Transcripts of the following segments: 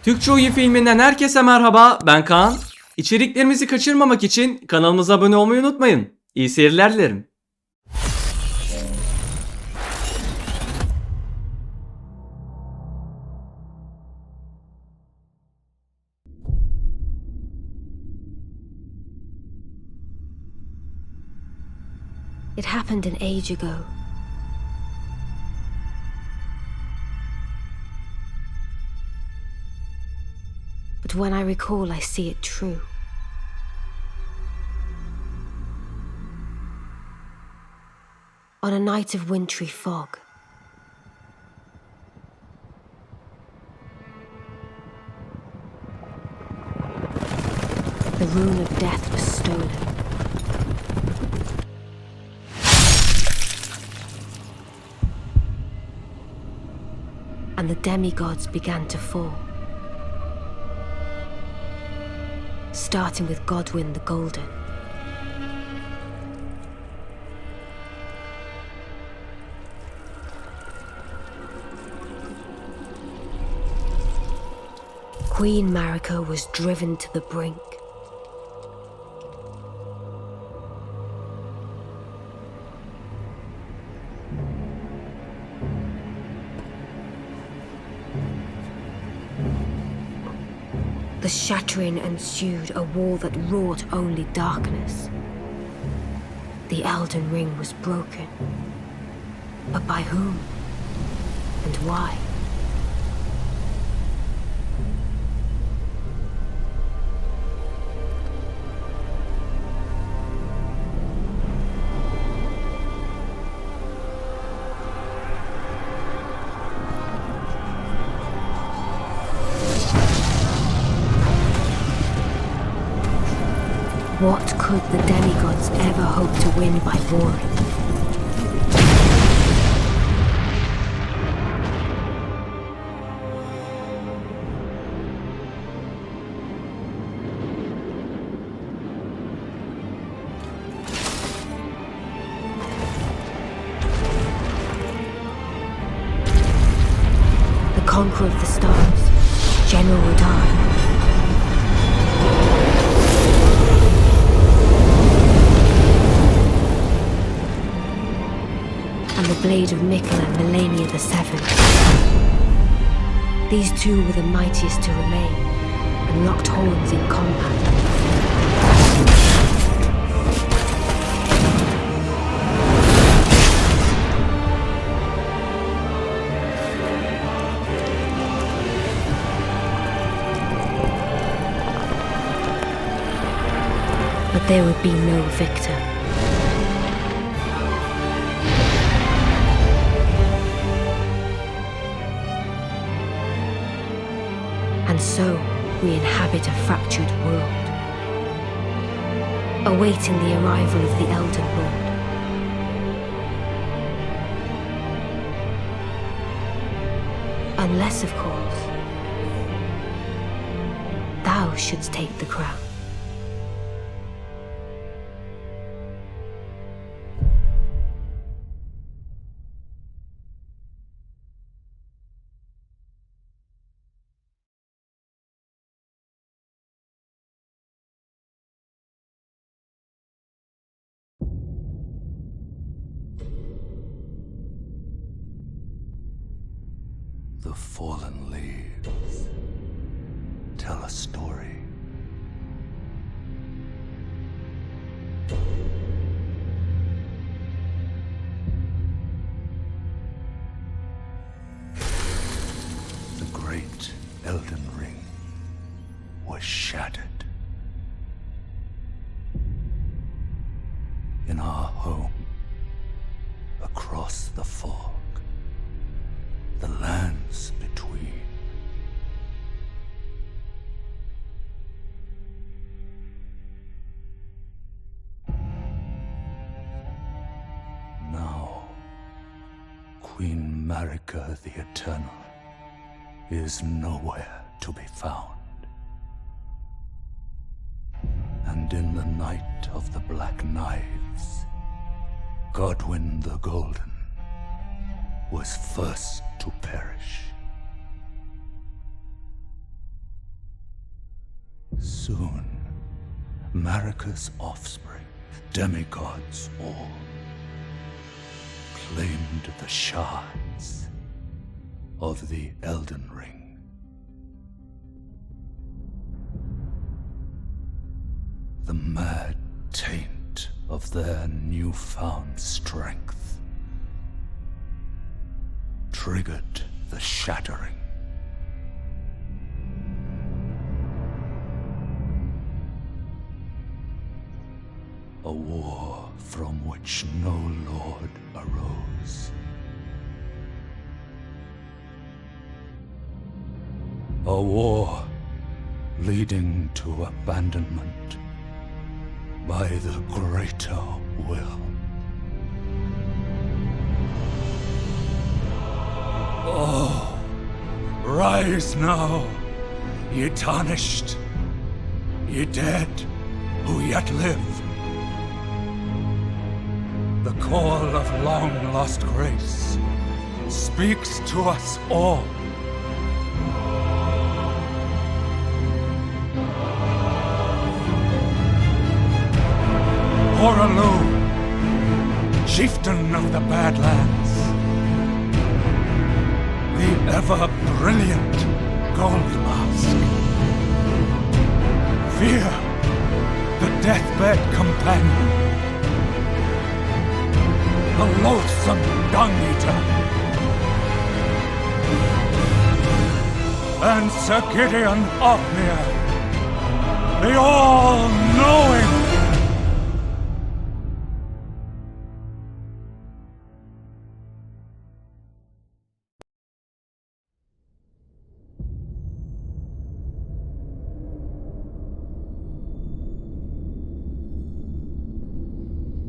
Türkçe oyun filminden herkese merhaba, ben Kaan. İçeriklerimizi kaçırmamak için kanalımıza abone olmayı unutmayın. İyi seyirler dilerim. It happened an age ago. But when I recall, I see it true. On a night of wintry fog, the rune of death was stolen. And the demigods began to fall. Starting with Godwyn the Golden. Queen Marika was driven to the brink. The shattering ensued, a war that wrought only darkness. The Elden Ring was broken. But by whom? And why? What could the demigods ever hope to win by warring? The conqueror of the stars, General Radar. And the blade of Mikkel and Melania the Seventh. These two were the mightiest to remain, and locked horns in combat. But there would be no victor. And so, we inhabit a fractured world, awaiting the arrival of the Elden Lord. Unless, of course, thou shouldst take the crown. The fallen leaves tell a story. The great Elden Ring was shattered. In our home, across the fog. The lands between. Now, Queen Marika the Eternal is nowhere to be found. And in the night of the Black Knives, Godwyn the Golden was first to perish. Soon, Marika's offspring, demigods all, claimed the shards of the Elden Ring. The mad taint of their newfound strength triggered the shattering. A war from which no lord arose. A war leading to abandonment by the greater will. Oh, rise now, ye tarnished, ye dead who yet live. The call of long-lost grace speaks to us all. Horalu, chieftain of the Badlands, the ever-brilliant Gold Mask, Fear, the deathbed companion, the loathsome dung-eater, and Sir Gideon Ofnir, the all-knowing.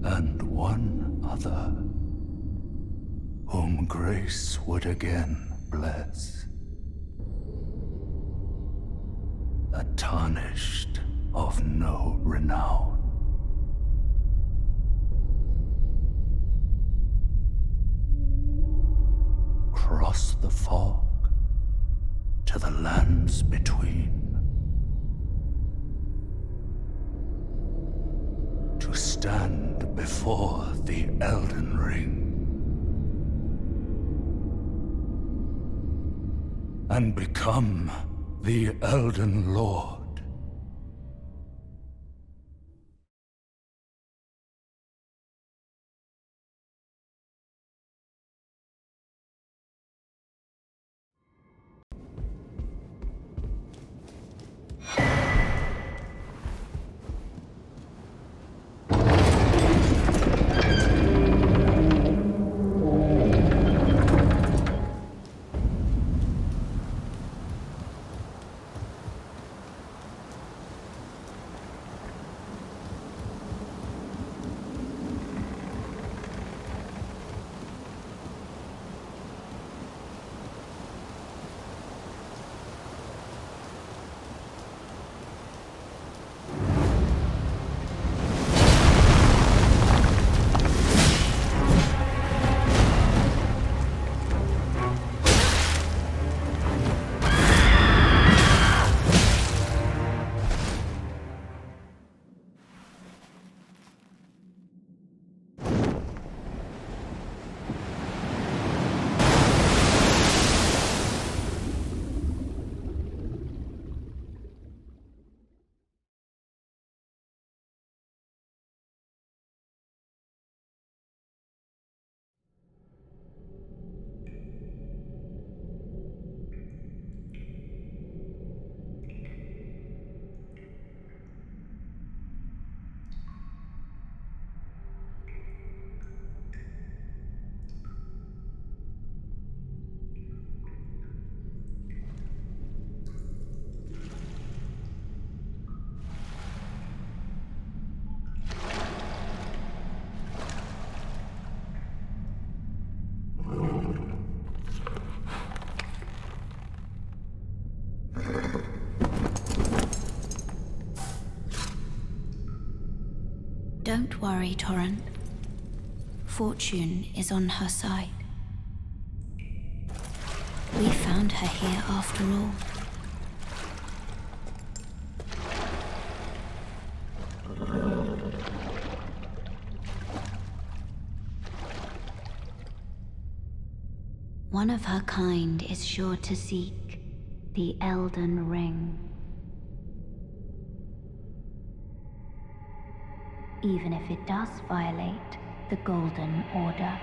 And one other, whom grace would again bless, a tarnished of no renown. Cross the fog to the lands between, to stand before the Elden Ring and become the Elden Lord. Don't worry, Torrent. Fortune is on her side. We found her here after all. One of her kind is sure to seek the Elden Ring. Even if it does violate the Golden Order.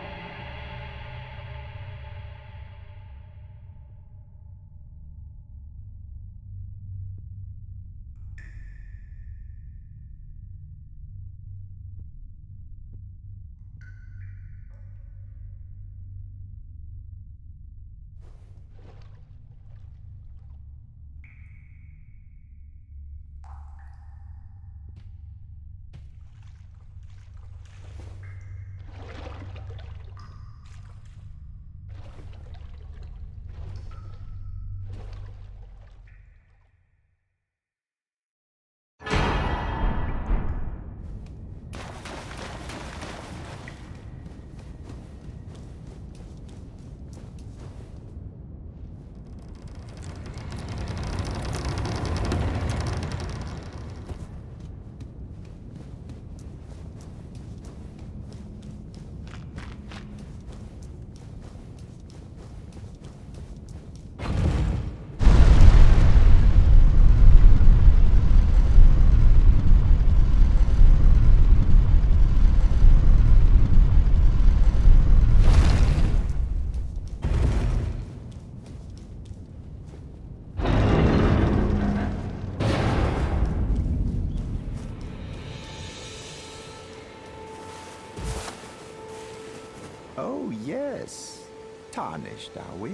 Oh, yes. Tarnished, are we?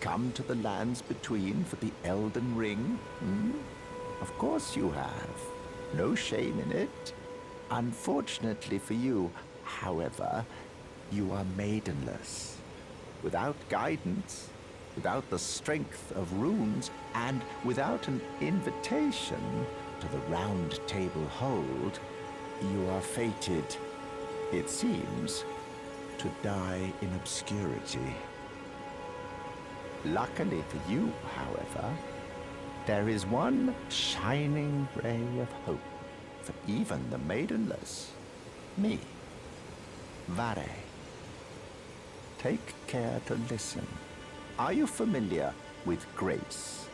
Come to the lands between for the Elden Ring? Of course you have. No shame in it. Unfortunately for you, however, you are maidenless. Without guidance, without the strength of runes, and without an invitation to the Round Table Hold, you are fated, it seems, to die in obscurity. Luckily for you, however, there is one shining ray of hope for even the maidenless. Me, Vare. Take care to listen. Are you familiar with grace?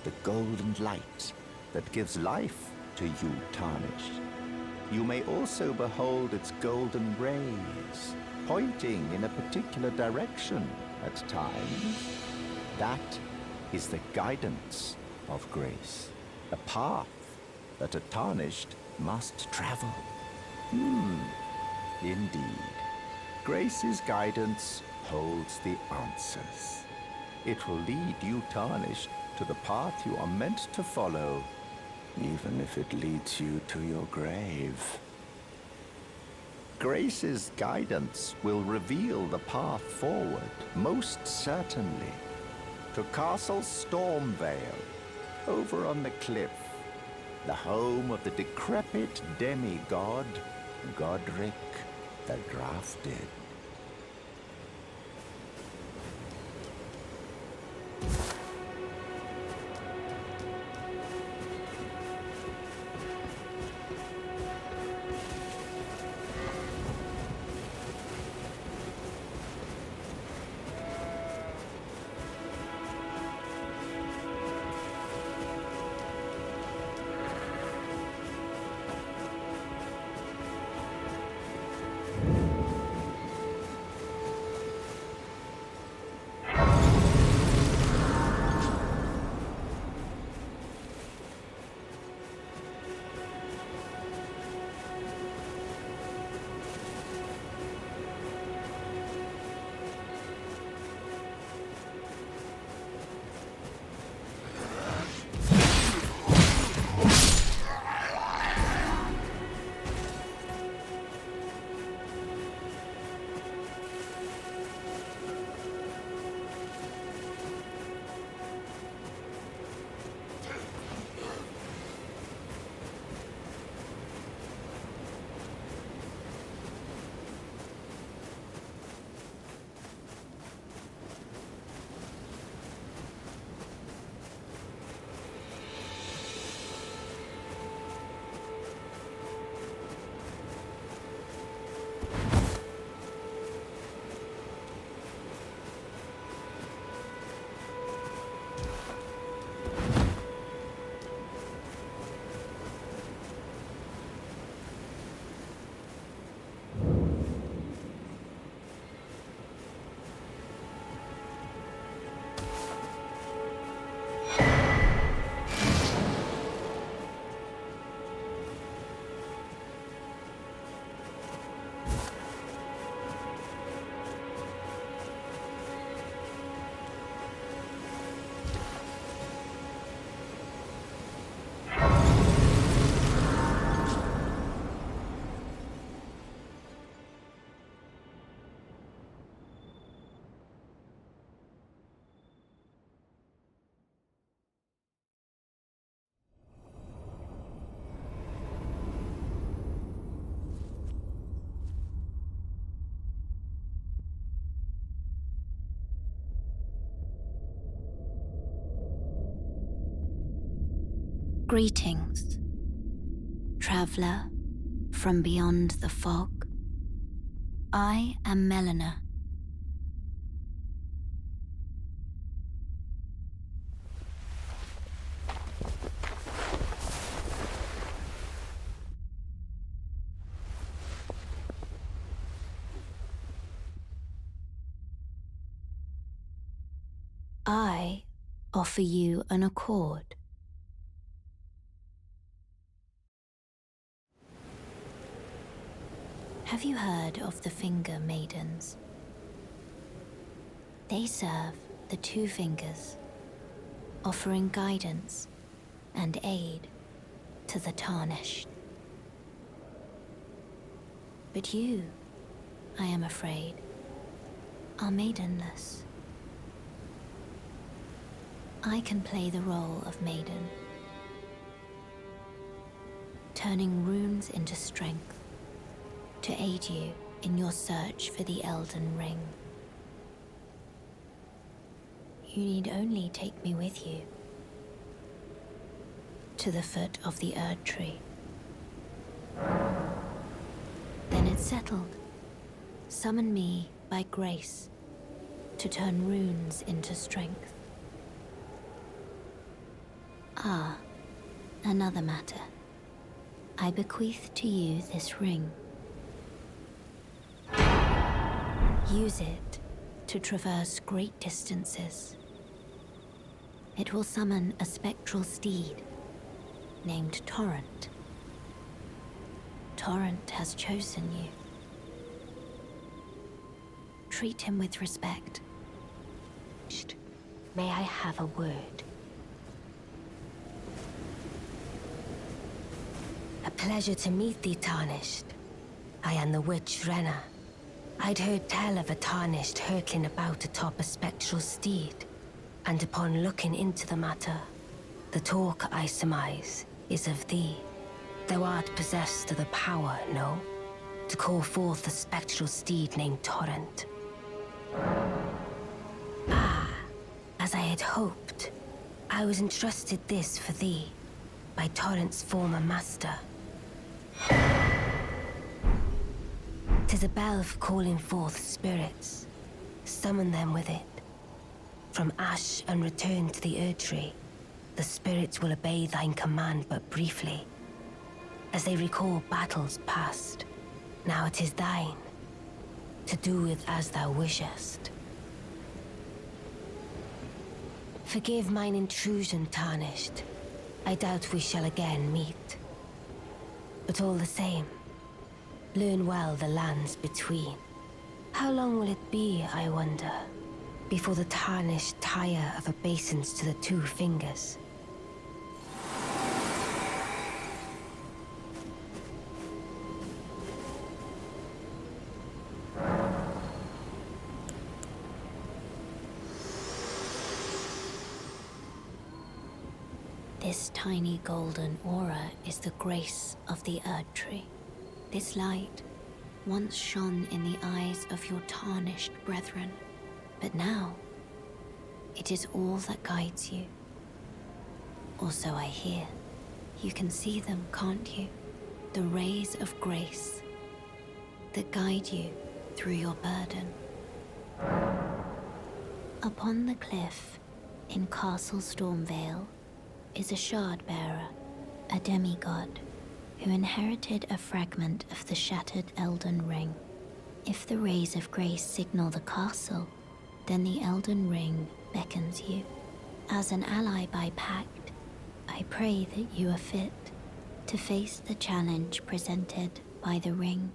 The golden light that gives life to you tarnished. You may also behold its golden rays, pointing in a particular direction at times. That is the guidance of grace, a path that a tarnished must travel. Indeed. Grace's guidance holds the answers. It will lead you tarnished to the path you are meant to follow, even if it leads you to your grave. Grace's guidance will reveal the path forward, most certainly, to Castle Stormvale, over on the cliff, the home of the decrepit demigod, Godric the Drafted. Greetings, traveler from beyond the fog. I am Melina. I offer you an accord. Have you heard of the Finger Maidens? They serve the two fingers, offering guidance and aid to the tarnished. But you, I am afraid, are maidenless. I can play the role of maiden, turning runes into strength to aid you in your search for the Elden Ring. You need only take me with you to the foot of the Erd Tree. Then it's settled. Summon me by grace to turn runes into strength. Ah, another matter. I bequeath to you this ring. Use it to traverse great distances. It will summon a spectral steed named Torrent. Torrent has chosen you. Treat him with respect. May I have a word? A pleasure to meet thee, Tarnished. I am the witch Renna. I'd heard tell of a Tarnished hurtling about atop a spectral steed, and upon looking into the matter, the talk, I surmise, is of thee. Thou art possessed of the power, no? To call forth a spectral steed named Torrent. Ah, as I had hoped, I was entrusted this for thee by Torrent's former master. 'Tis a bell for calling forth spirits. Summon them with it. From ash and return to the Erd Tree, the spirits will obey thine command but briefly, as they recall battles past. Now it is thine, to do with as thou wishest. Forgive mine intrusion, Tarnished. I doubt we shall again meet. But all the same, learn well the lands between. How long will it be, I wonder, before the Tarnished tire of obeisance to the two fingers? This tiny golden aura is the grace of the Erd Tree. This light once shone in the eyes of your tarnished brethren, but now it is all that guides you. Or so I hear. You can see them, can't you? The rays of grace that guide you through your burden. Upon the cliff in Castle Stormvale is a shard bearer, a demigod, who inherited a fragment of the shattered Elden Ring. If the rays of grace signal the castle, then the Elden Ring beckons you. As an ally by pact, I pray that you are fit to face the challenge presented by the ring.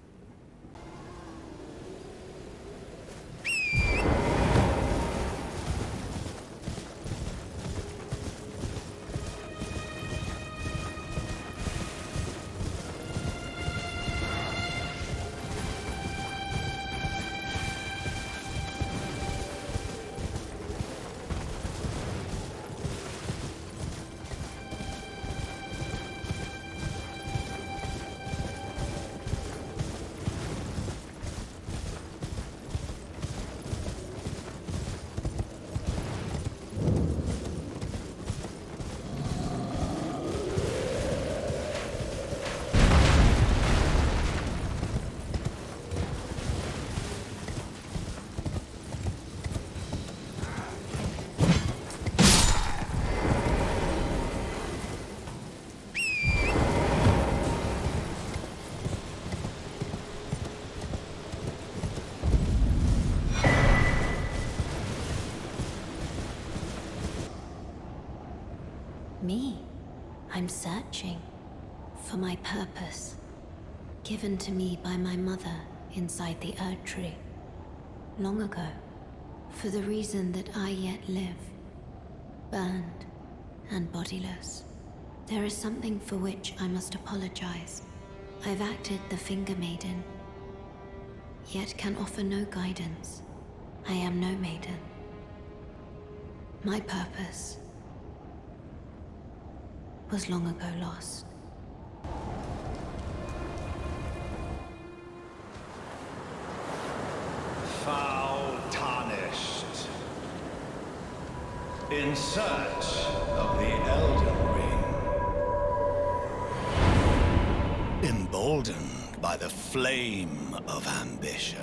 Me. I'm searching for my purpose, given to me by my mother inside the Erd Tree, long ago, for the reason that I yet live, burned and bodiless. There is something for which I must apologize. I've acted the Finger Maiden, yet can offer no guidance. I am no maiden. My purpose was long ago lost. Foul tarnished. In search of the Elden Ring. Emboldened by the flame of ambition.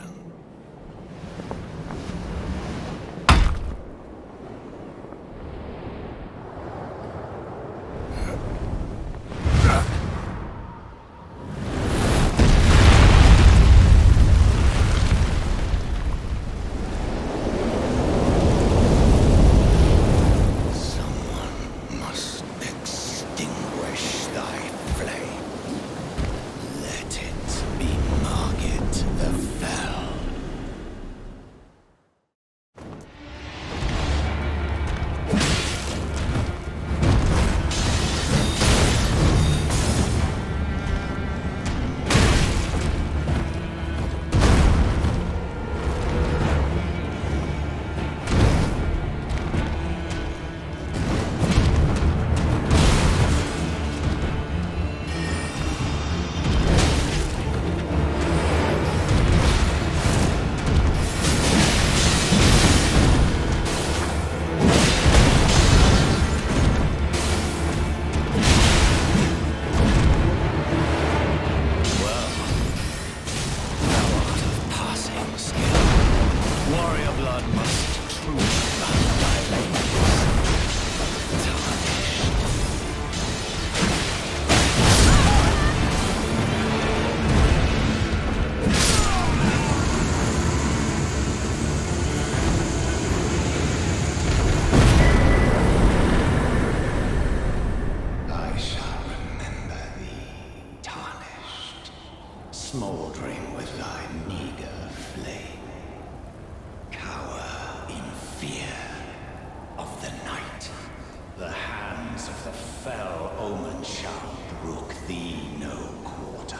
Smouldering with thy meager flame, cower in fear of the night. The hands of the fell omen shall brook thee no quarter.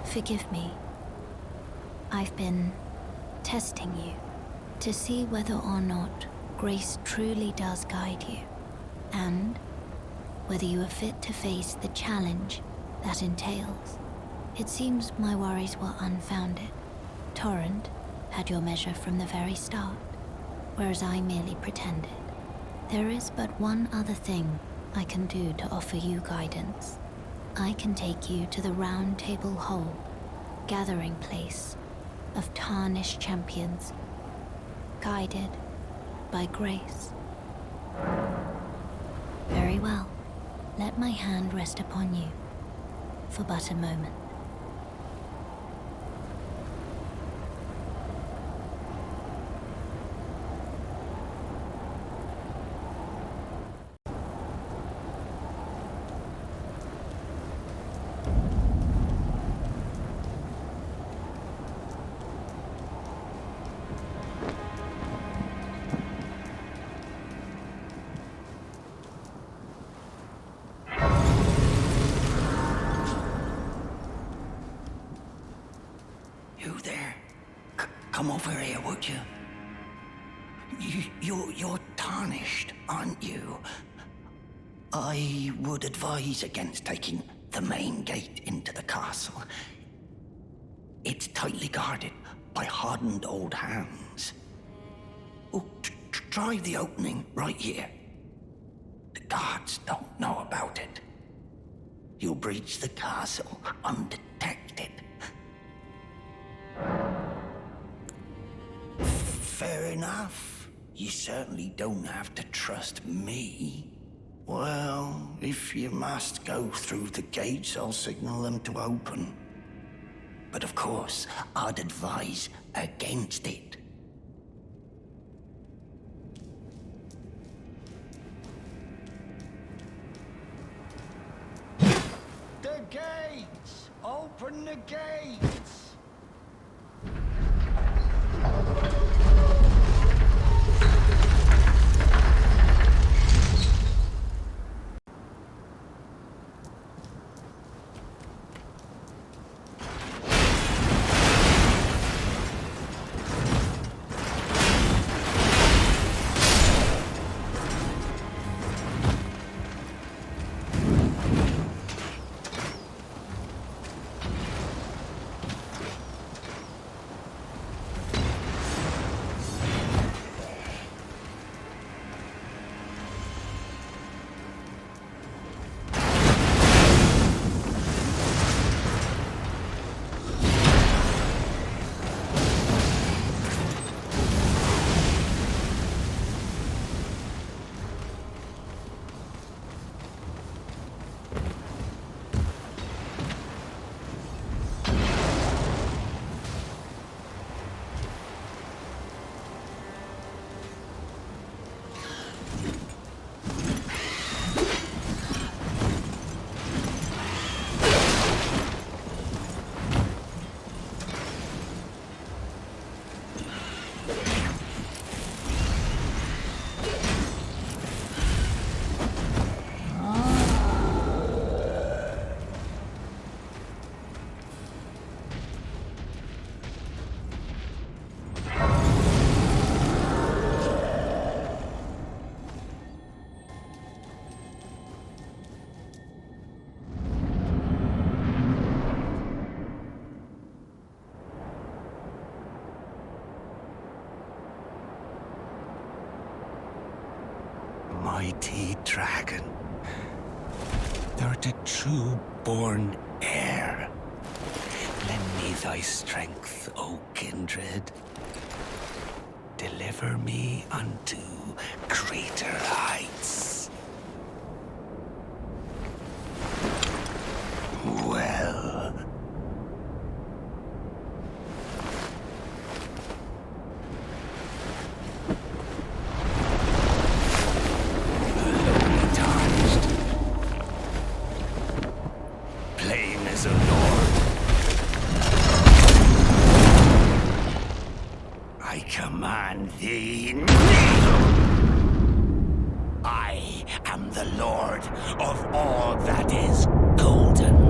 Forgive me. I've been testing you to see whether or not grace truly does guide you, and whether you are fit to face the challenge that entails. It seems my worries were unfounded. Torrent had your measure from the very start, whereas I merely pretended. There is but one other thing I can do to offer you guidance. I can take you to the Round Table Hall, gathering place of tarnished champions, guided by grace. Very well. Let my hand rest upon you for but a moment. You there? Come over here, would you? You're tarnished, aren't you? I would advise against taking the main gate into the castle. It's tightly guarded by hardened old hands. Oh, try the opening right here. The guards don't know about it. You'll breach the castle undetected. Fair enough. You certainly don't have to trust me. Well, if you must go through the gates, I'll signal them to open. But of course, I'd advise against it. The gates! Open the gates! Mighty dragon, thou'rt a true-born heir. Lend me thy strength, O kindred. Deliver me unto greater heights. Well. Thee kneel! I am the Lord of all that is golden.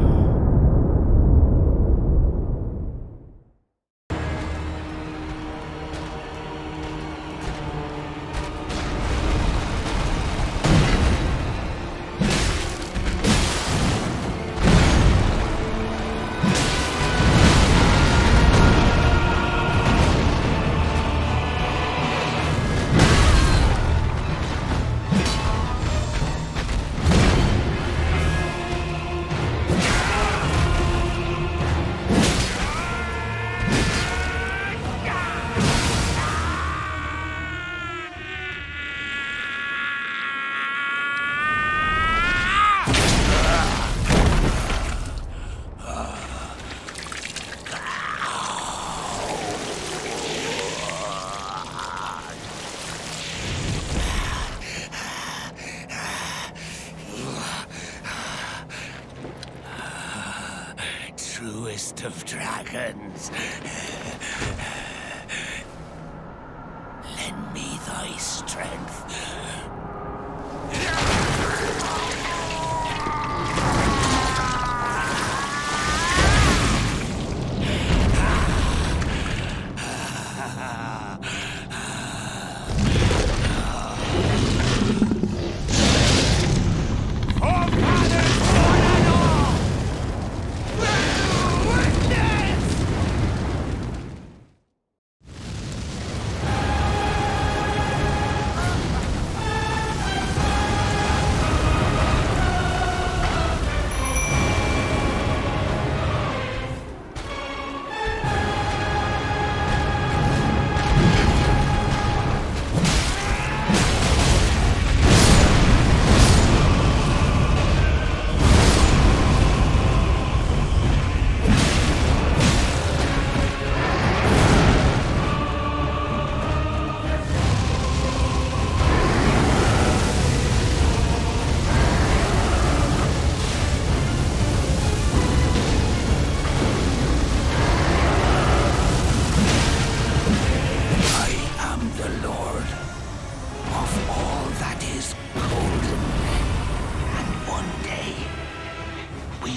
Truest of dragons, lend me thy strength.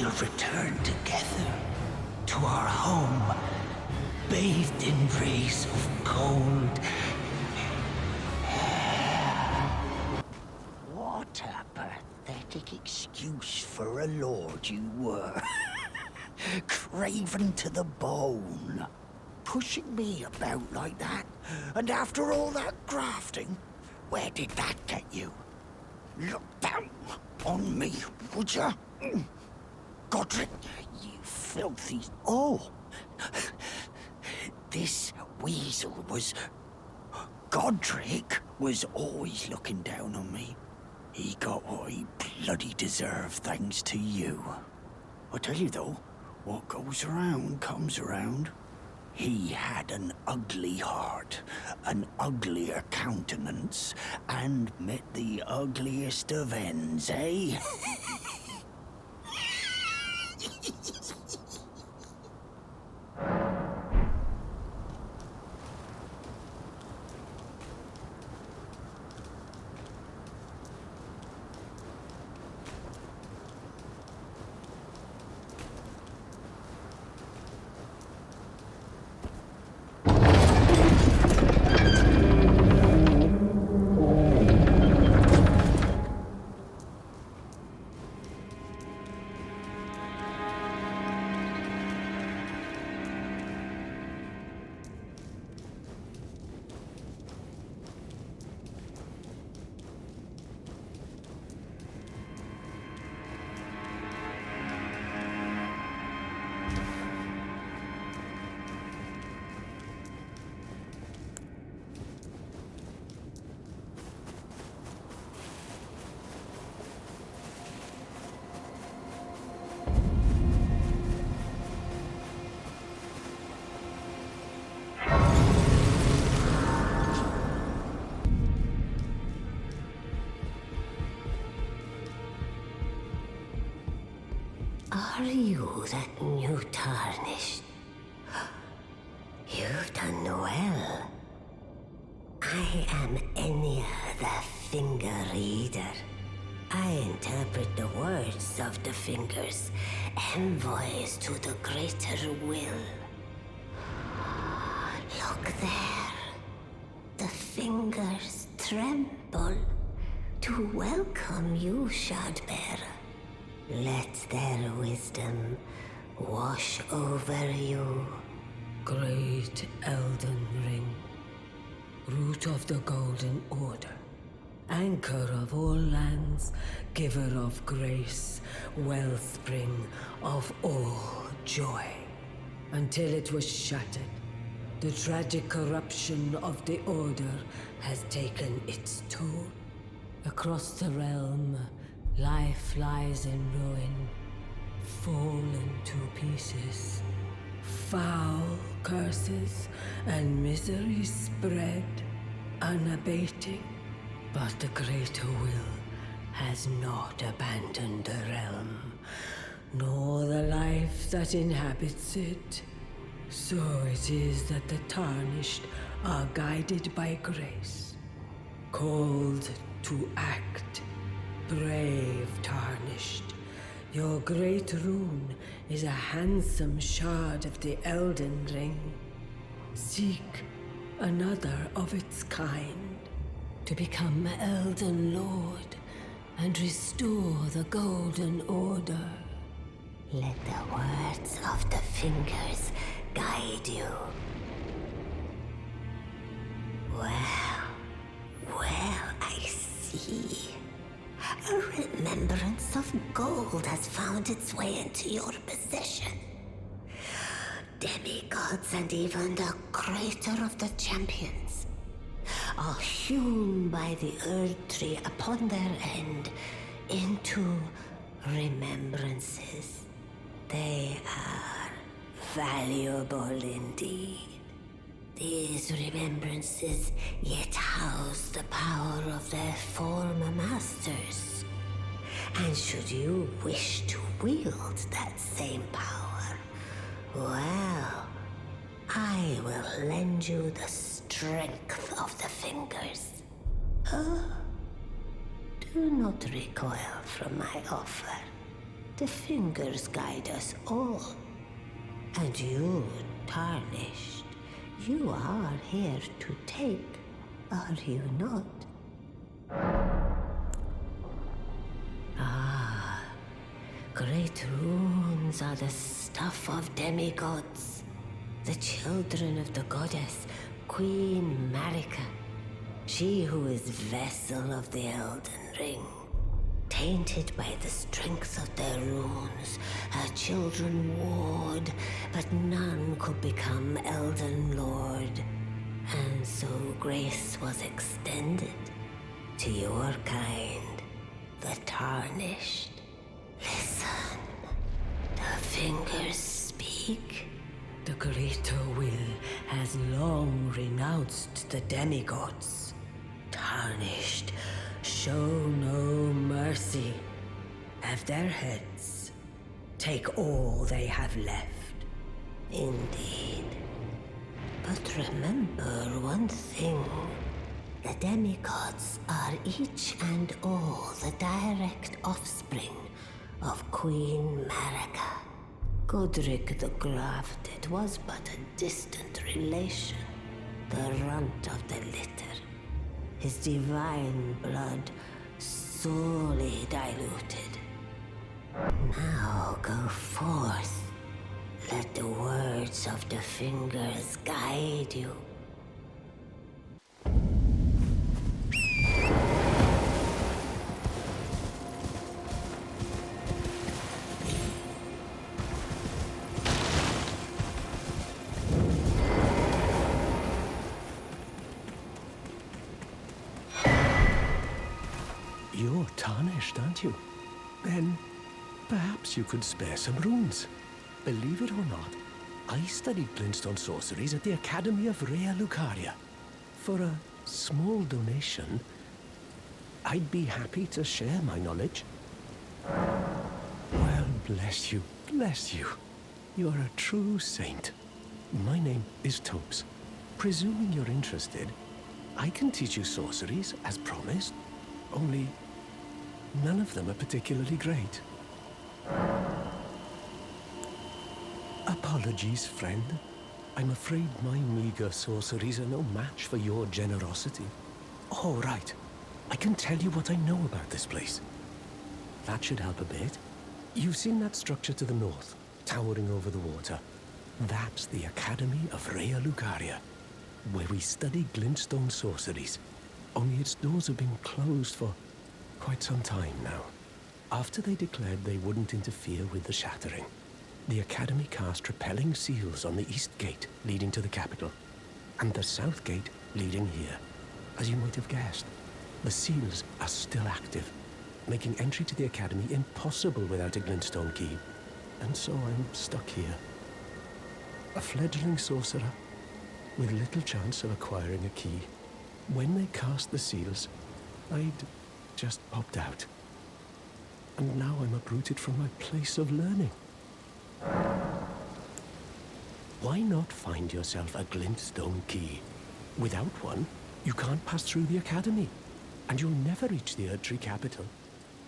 we'll return together to our home, bathed in rays of gold. What a pathetic excuse for a lord you were. Craven to the bone. Pushing me about like that, and after all that grafting, where did that get you? Look down on me, would ya? Godric, you filthy... Oh! This weasel was... Godric was always looking down on me. He got what he bloody deserved thanks to you. I tell you though, what goes around comes around. He had an ugly heart, an uglier countenance, and met the ugliest of ends, eh? Are you that new tarnished? You've done well. I am Enya the Finger Reader. I interpret the words of the fingers, envoys to the greater will. Look there. The fingers tremble to welcome you, Shardbearer. Let their wisdom wash over you. Great Elden Ring, root of the Golden Order, anchor of all lands, giver of grace, wellspring of all joy. Until it was shattered, the tragic corruption of the Order has taken its toll. Across the realm, life lies in ruin, fallen to pieces. Foul curses and misery spread, unabating. But the greater will has not abandoned the realm, nor the life that inhabits it. So it is that the tarnished are guided by grace, called to act. Brave tarnished, your great rune is a handsome shard of the Elden Ring. Seek another of its kind to become Elden Lord and restore the Golden Order. Let the words of the fingers guide you. Well, I see. A remembrance of gold has found its way into your possession. Demigods and even the creator of the champions are hewn by the Earth Tree upon their end into remembrances. They are valuable indeed. These remembrances yet house the power of their former masters. And should you wish to wield that same power, well, I will lend you the strength of the fingers. Do not recoil from my offer. The fingers guide us all. And you, tarnished, you are here to take, are you not? Ah, great runes are the stuff of demigods, the children of the goddess, Queen Marika, she who is vessel of the Elden Ring. Tainted by the strength of their runes, her children warred, but none could become Elden Lord. And so grace was extended to your kind, the tarnished. Listen, the fingers speak. The greater will has long renounced the demigods. Tarnished, show no mercy. Have their heads. Take all they have left. Indeed. But remember one thing. The demigods are each and all the direct offspring of Queen Marika. Godric the Grafted was but a distant relation, the runt of the litter. His divine blood sorely diluted. Now go forth. Let the words of the fingers guide you. You're tarnished, aren't you? Then perhaps you could spare some runes. Believe it or not, I studied glintstone sorceries at the Academy of Rea Lucaria. For a small donation, I'd be happy to share my knowledge. Well, bless you, bless you. You're a true saint. My name is Tobes. Presuming you're interested, I can teach you sorceries as promised, only none of them are particularly great. Apologies, friend. I'm afraid my meager sorceries are no match for your generosity. Oh, right. I can tell you what I know about this place. That should help a bit. You've seen that structure to the north, towering over the water. That's the Academy of Rea Lucaria, where we study glintstone sorceries. Only its doors have been closed for quite some time now. After they declared they wouldn't interfere with the shattering, the Academy cast repelling seals on the east gate leading to the capital, and the south gate leading here. As you might have guessed, the seals are still active, making entry to the Academy impossible without a glintstone key. And so I'm stuck here. A fledgling sorcerer with little chance of acquiring a key. When they cast the seals, I'd just popped out. And now I'm uprooted from my place of learning. Why not find yourself a glintstone key? Without one, you can't pass through the Academy, and you'll never reach the Erdtree capital.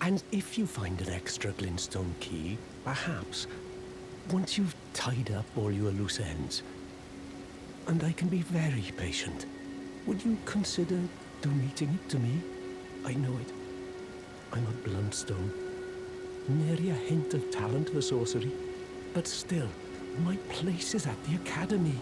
And if you find an extra glintstone key, perhaps, once you've tied up all your loose ends, and I can be very patient, would you consider donating it to me? I know it. I'm a bluntstone. Nary a hint of talent for sorcery. But still, my place is at the Academy.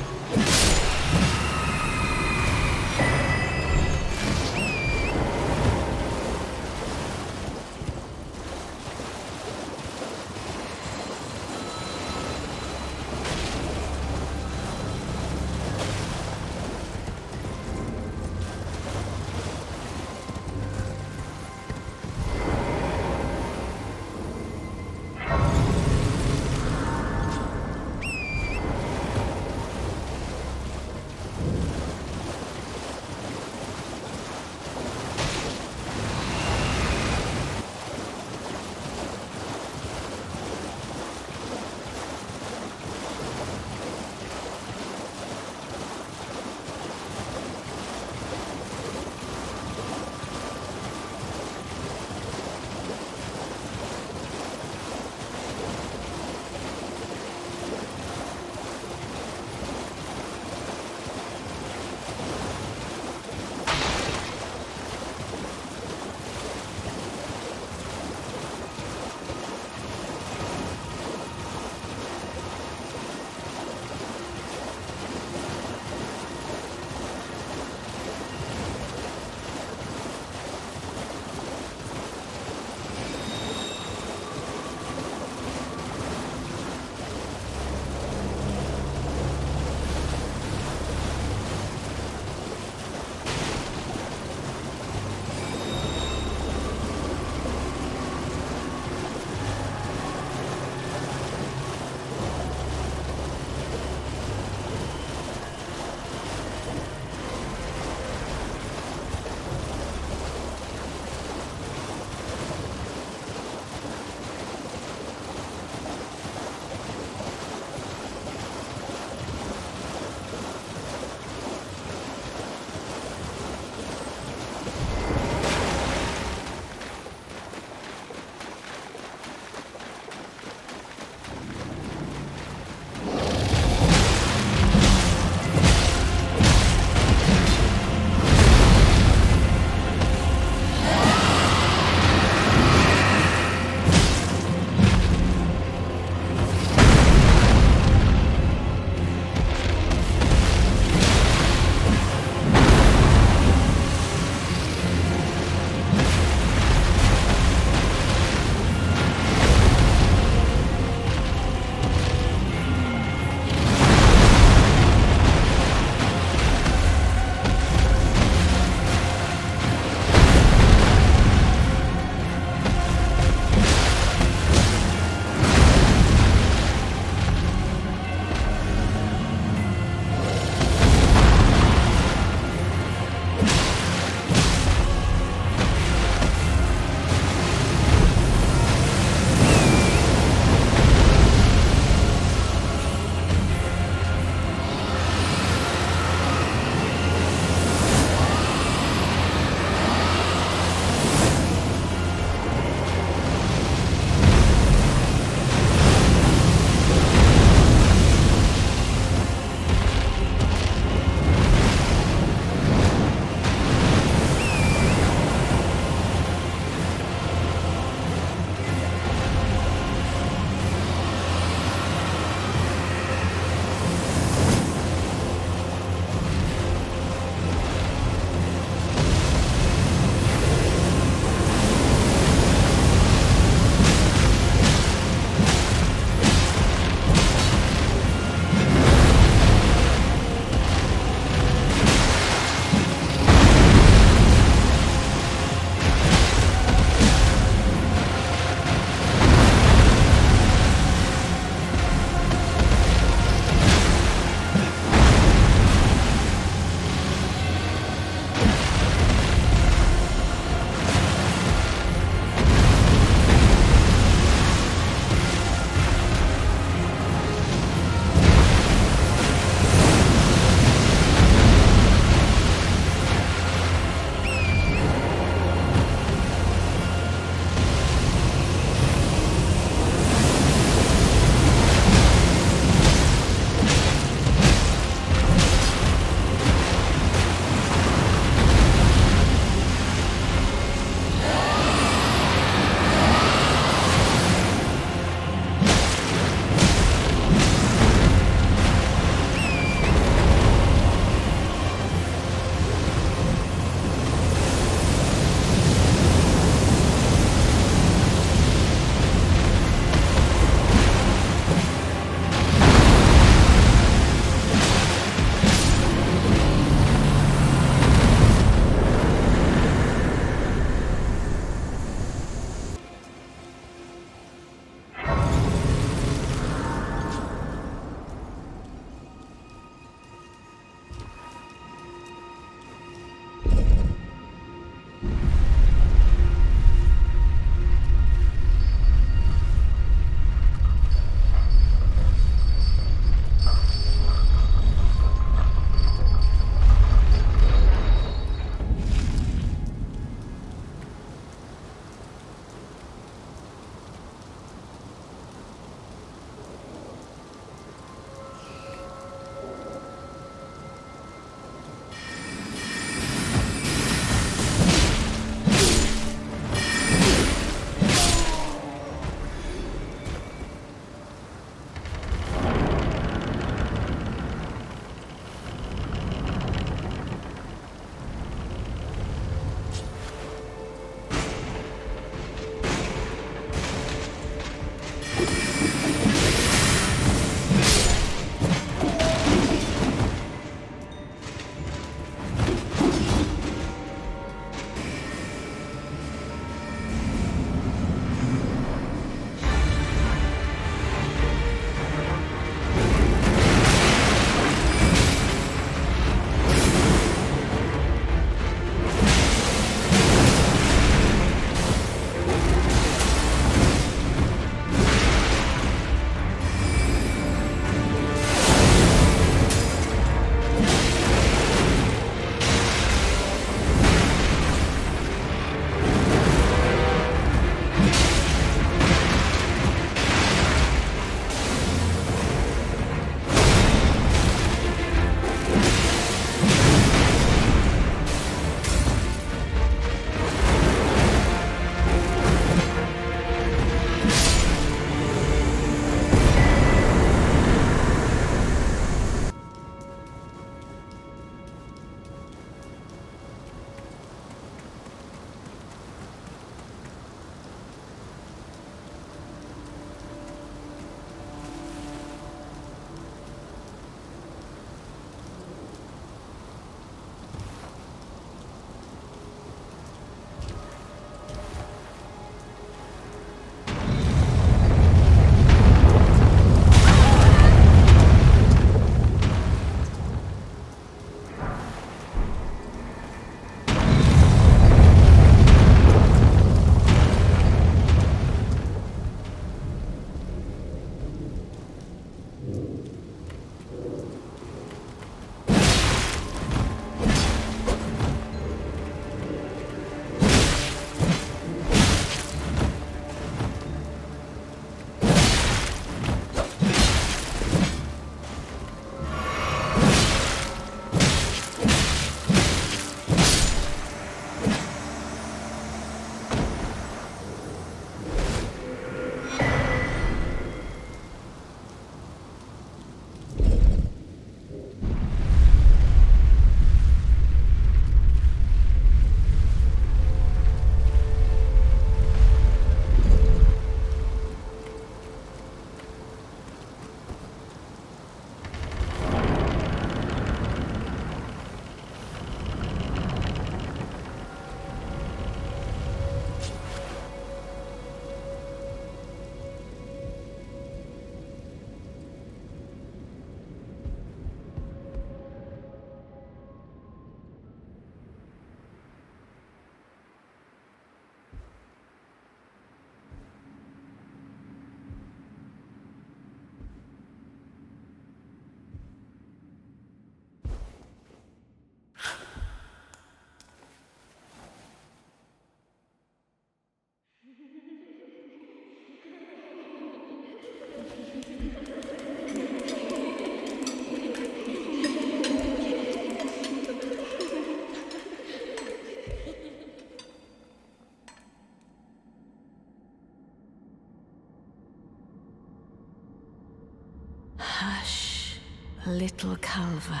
Hush, little Calva.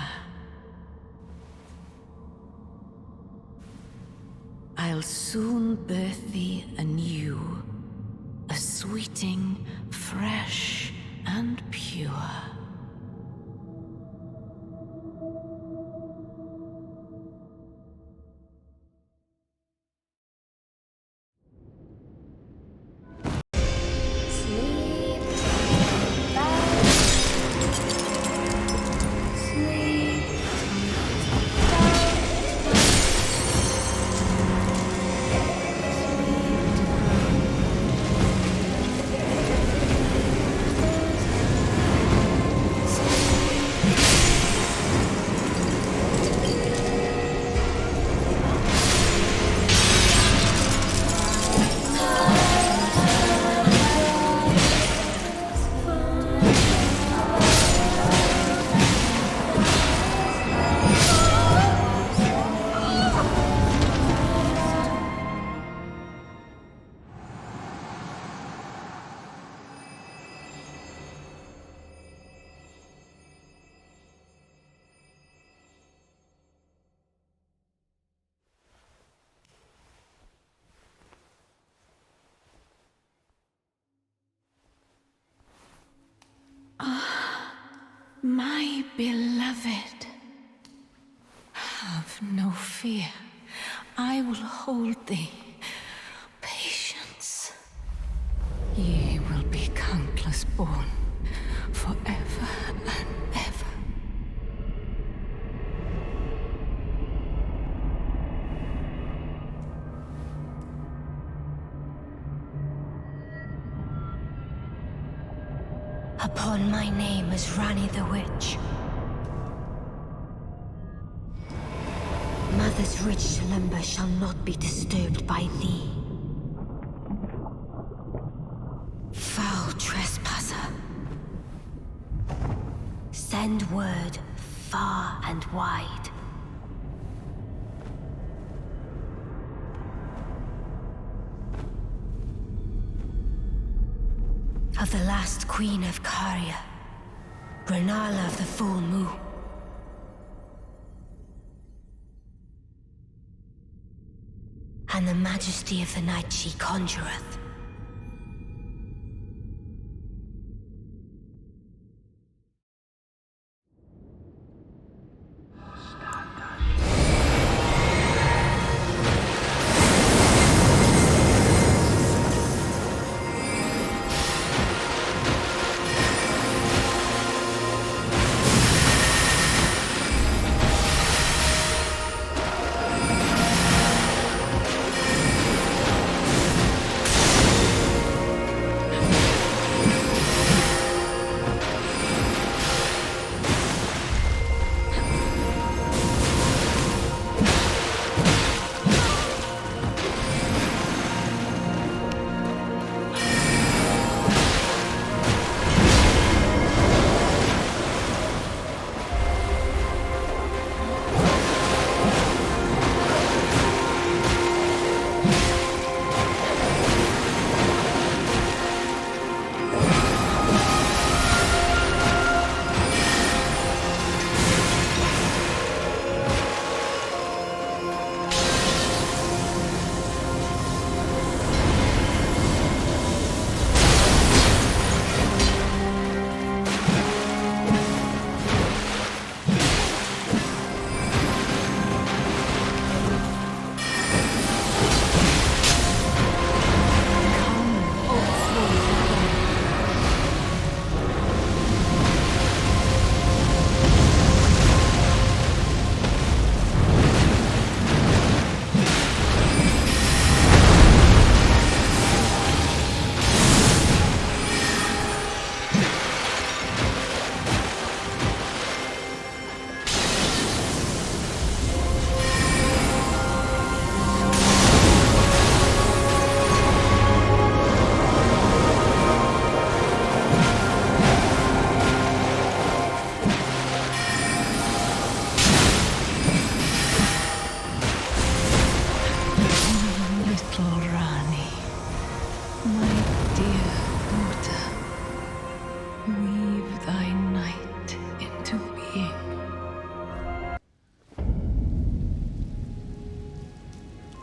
I'll soon birth thee anew, a sweeting, fresh and pure. My beloved, have no fear. I will hold thee. Patience. Ye will be countless born, forever and ever. Upon my name as Rani the Witch. Mother's rich slumber shall not be disturbed by thee. Foul trespasser. Send word far and wide. Of the last queen of Caria, Renala of the full moon. And the majesty of the night she conjureth.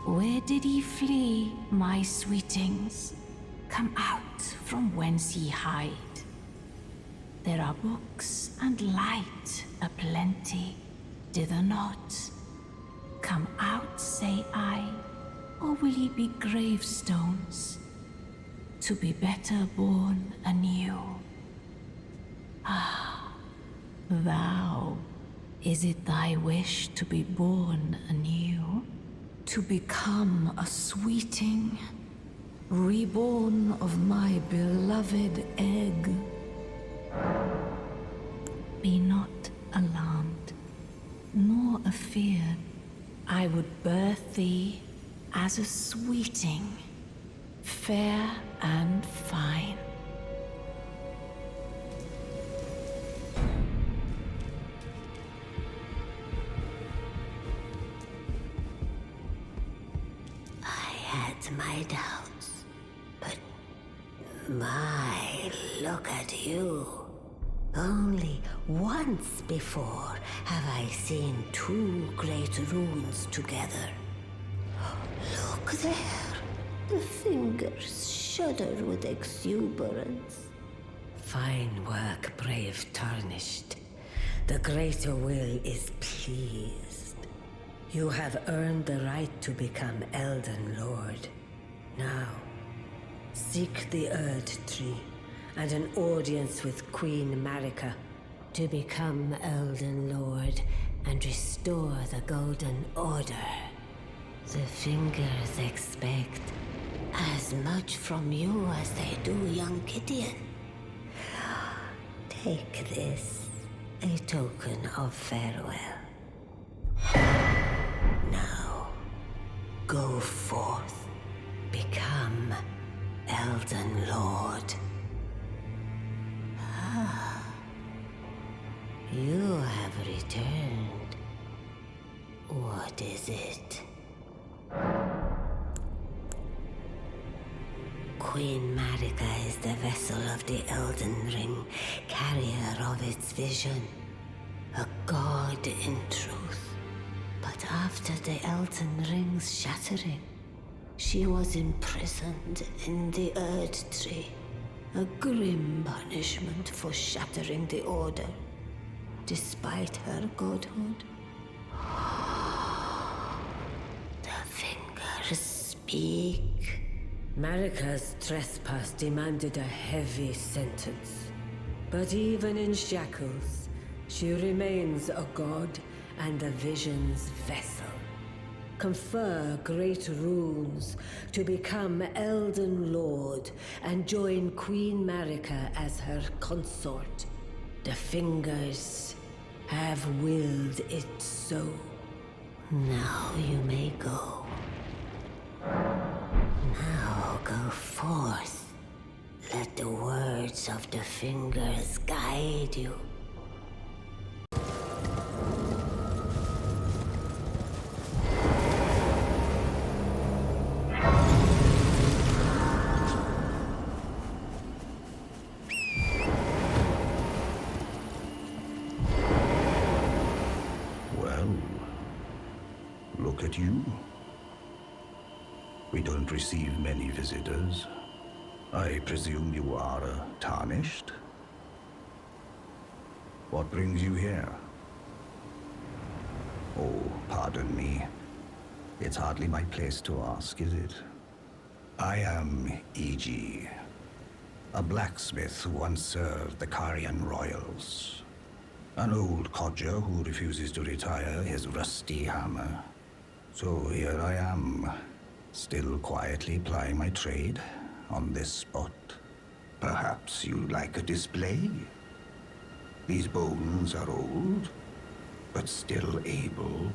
Where did ye flee, my sweetings? Come out from whence ye hide. There are books and light aplenty, dither not. Come out, say I, or will ye be gravestones, to be better born anew? Ah, thou, is it thy wish to be born anew? To become a sweeting, reborn of my beloved egg? Be not alarmed, nor afeard. I would birth thee as a sweeting, fair and fine. My doubts, but my, look at you. Only once before have I seen two great runes together. Look there, the fingers shudder with exuberance. Fine work, brave Tarnished. The greater will is pleased. You have earned the right to become Elden Lord. Now, seek the Erd Tree and an audience with Queen Marika to become Elden Lord and restore the Golden Order. The fingers expect as much from you as they do young Gideon. Take this, a token of farewell. Now, go forth. Become Elden Lord. You have returned. What is it? Queen Marika is the vessel of the Elden Ring, carrier of its vision. A god in truth. But after the Elden Ring's shattering, she was imprisoned in the Earth Tree. A grim punishment for shattering the Order, despite her godhood. The fingers speak. Marika's trespass demanded a heavy sentence. But even in shackles, she remains a god and the vision's vessel. Confer great runes to become Elden Lord and join Queen Marika as her consort. The fingers have willed it so. Now you may go. Now go forth. Let the words of the fingers guide you. Well, look at you. We don't receive many visitors. I presume you are tarnished? What brings you here? Oh, pardon me. It's hardly my place to ask, is it? I am E.G., a blacksmith who once served the Carian royals. An old codger who refuses to retire his rusty hammer. So here I am, still quietly plying my trade on this spot. Perhaps you'd like a display? These bones are old, but still able.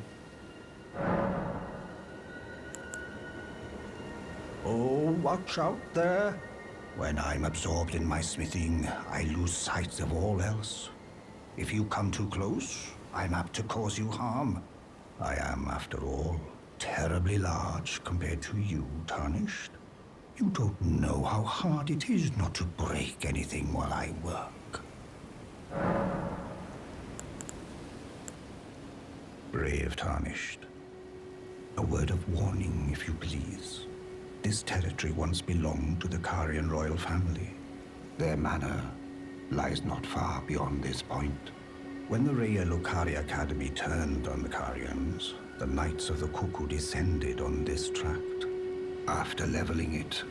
Oh, watch out there! When I'm absorbed in my smithing, I lose sight of all else. If you come too close, I'm apt to cause you harm. I am, after all, terribly large compared to you, Tarnished. You don't know how hard it is not to break anything while I work. Brave Tarnished. A word of warning, if you please. This territory once belonged to the Carian royal family. Their manor lies not far beyond this point. When the Raya Lucari Academy turned on the Carians, the Knights of the Cuckoo descended on this tract. After leveling it,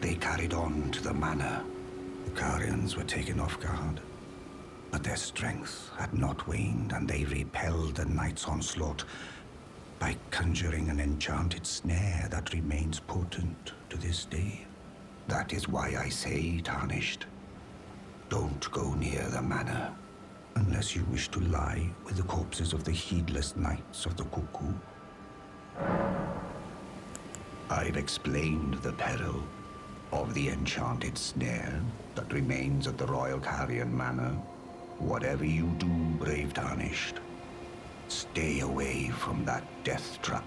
they carried on to the manor. The Carians were taken off guard, but their strength had not waned, and they repelled the Knights' onslaught by conjuring an enchanted snare that remains potent to this day. That is why I say, Tarnished, don't go near the manor unless you wish to lie with the corpses of the heedless Knights of the Cuckoo. I've explained the peril of the enchanted snare that remains at the Royal Carian Manor. Whatever you do, brave Tarnished, stay away from that death trap.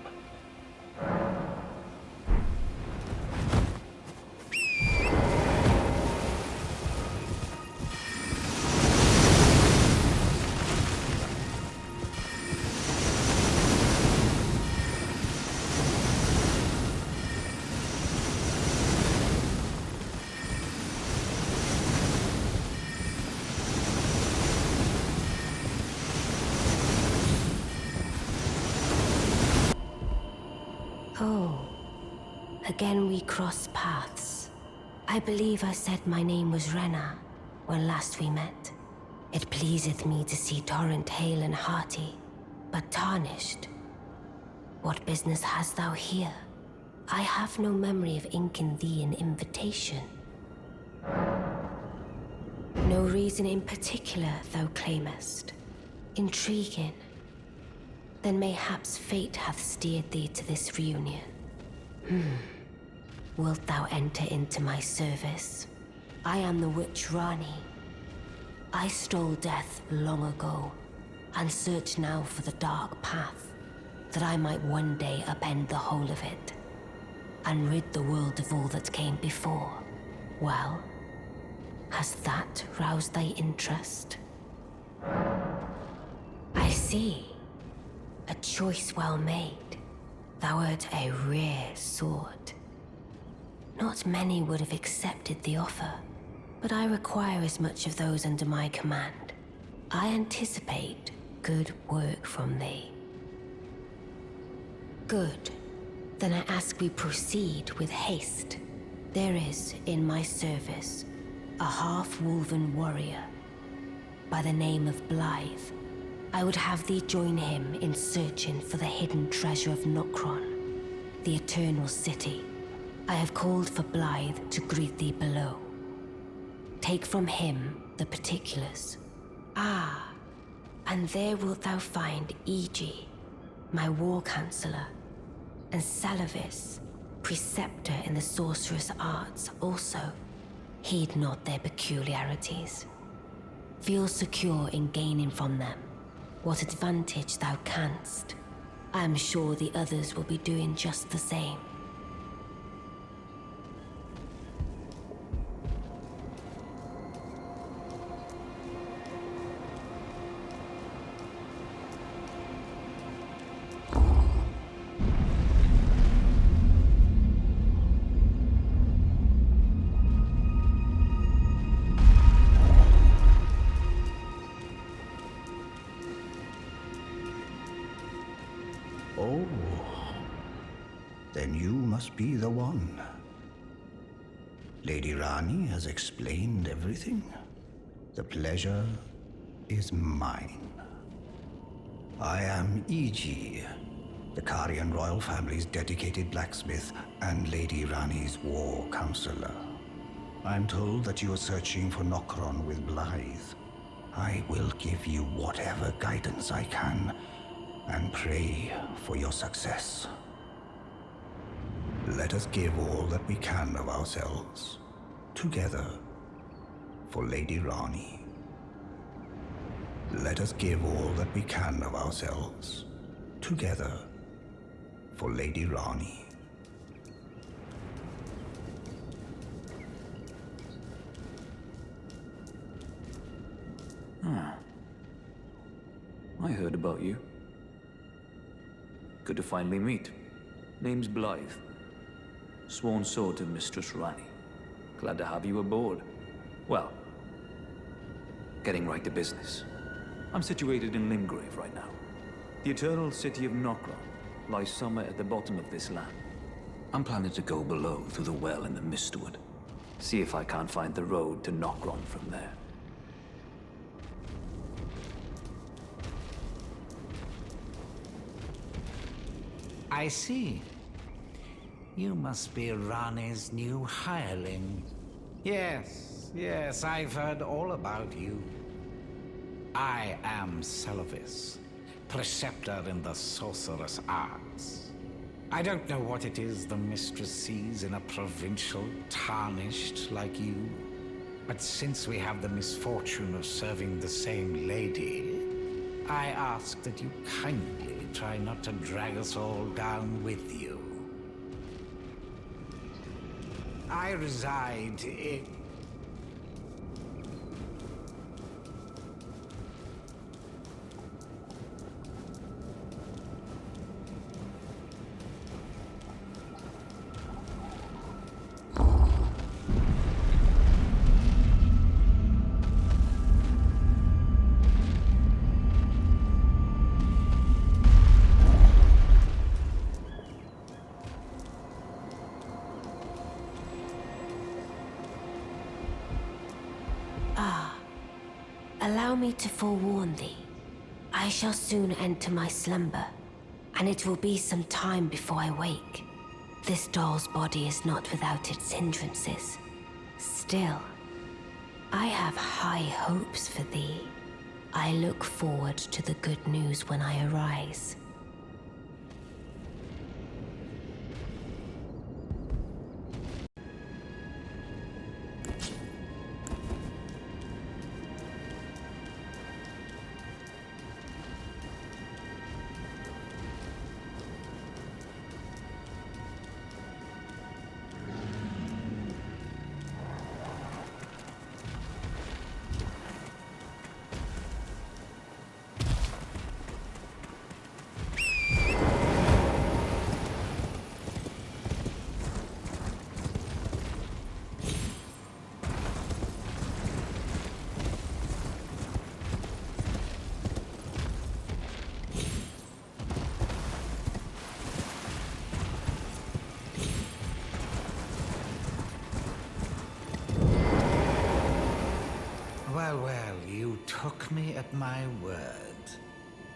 Oh, again we cross paths. I believe I said my name was Rena when last we met. It pleaseth me to see Torrent hale and hearty, but Tarnished. What business hast thou here? I have no memory of inking thee an invitation. No reason in particular thou claimest. Intriguing. Then mayhaps fate hath steered thee to this reunion. wilt thou enter into my service. I am the witch Rani. I stole death long ago, and search now for the dark path, that I might one day upend the whole of it, and rid the world of all that came before. Well, has that roused thy interest? I see. A choice well made. Thou art a rare sword. Not many would have accepted the offer, but I require as much of those under my command. I anticipate good work from thee. Good. Then I ask we proceed with haste. There is, in my service, a half-wolven warrior by the name of Blythe. I would have thee join him in searching for the hidden treasure of Nokron, the eternal city. I have called for Blythe to greet thee below. Take from him the particulars. Ah, and there wilt thou find Iji, my war counselor, and Salavis, preceptor in the sorcerous arts also. Heed not their peculiarities. Feel secure in gaining from them what advantage thou canst. I am sure the others will be doing just the same. Oh, then you must be the one. Lady Rani has explained everything. The pleasure is mine. I am Iji, the Karian royal family's dedicated blacksmith and Lady Rani's war counselor. I'm told that you are searching for Nokron with Blythe. I will give you whatever guidance I can, and pray for your success. Let us give all that we can of ourselves, together, for Lady Rani. Let us give all that we can of ourselves, together, for Lady Rani. I heard about you. Good to finally meet. Name's Blythe. Sworn sword to Mistress Rani. Glad to have you aboard. Well, getting right to business. I'm situated in Limgrave right now. The eternal city of Nokron lies somewhere at the bottom of this land. I'm planning to go below through the well in the Mistwood. See if I can't find the road to Nokron from there. I see. You must be Rani's new hireling. Yes, I've heard all about you. I am Salavis, preceptor in the sorcerous arts. I don't know what it is the mistress sees in a provincial tarnished like you, but since we have the misfortune of serving the same lady, I ask that you kindly try not to drag us all down with you. I reside in... Allow me to forewarn thee. I shall soon enter my slumber, and it will be some time before I wake. This doll's body is not without its hindrances. Still, I have high hopes for thee. I look forward to the good news when I arise. Well, you took me at my word.